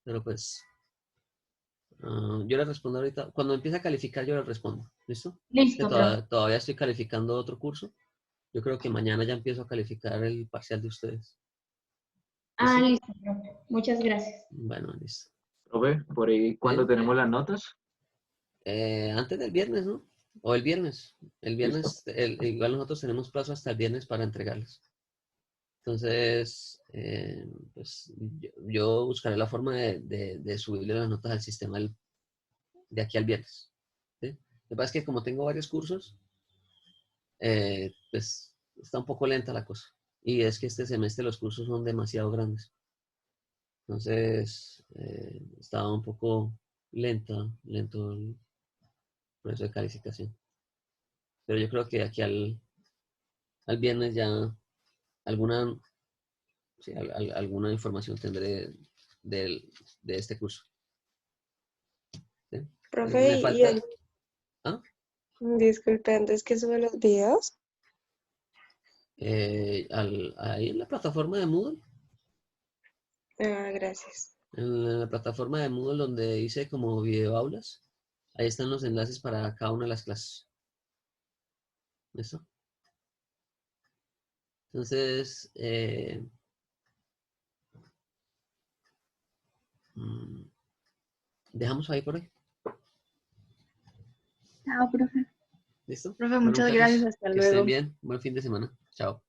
A: pero pues yo le respondo ahorita. Cuando empiece a calificar, yo le respondo. ¿Listo? Que
B: Listo, profe.
A: todavía estoy calificando otro curso. Yo creo que mañana ya empiezo a calificar el parcial de ustedes.
B: Ah,
A: ¿Listo?
B: listo, profe. Muchas gracias.
A: Bueno, listo.
E: Profe, por ahí, ¿cuándo tenemos las notas?
A: Antes del viernes, ¿no? O el viernes. El viernes, igual nosotros tenemos plazo hasta el viernes para entregarles. Entonces, pues yo buscaré la forma de subirle las notas al sistema de aquí al viernes. ¿Sí? Lo que pasa es que como tengo varios cursos, pues está un poco lenta la cosa. Y es que este semestre los cursos son demasiado grandes. Entonces, estaba un poco lento el proceso de calificación. Pero yo creo que de aquí al viernes ya alguna, sí, alguna información tendré de este curso. ¿Sí?
F: Profe,
A: Me falta... ¿Ah?
F: disculpe, antes que suba los videos.
A: Ahí en la plataforma de Moodle.
F: Ah, gracias.
A: En la plataforma de Moodle donde hice como videoaulas, ahí están los enlaces para cada una de las clases. ¿Listo? Entonces, dejamos ahí por hoy.
G: Chao, profe.
A: ¿Listo?
G: Profe,
A: Bueno,
G: muchas
A: muchachos,
G: gracias. Hasta
A: que estén
G: luego.
A: bien. Buen fin de semana. Chao.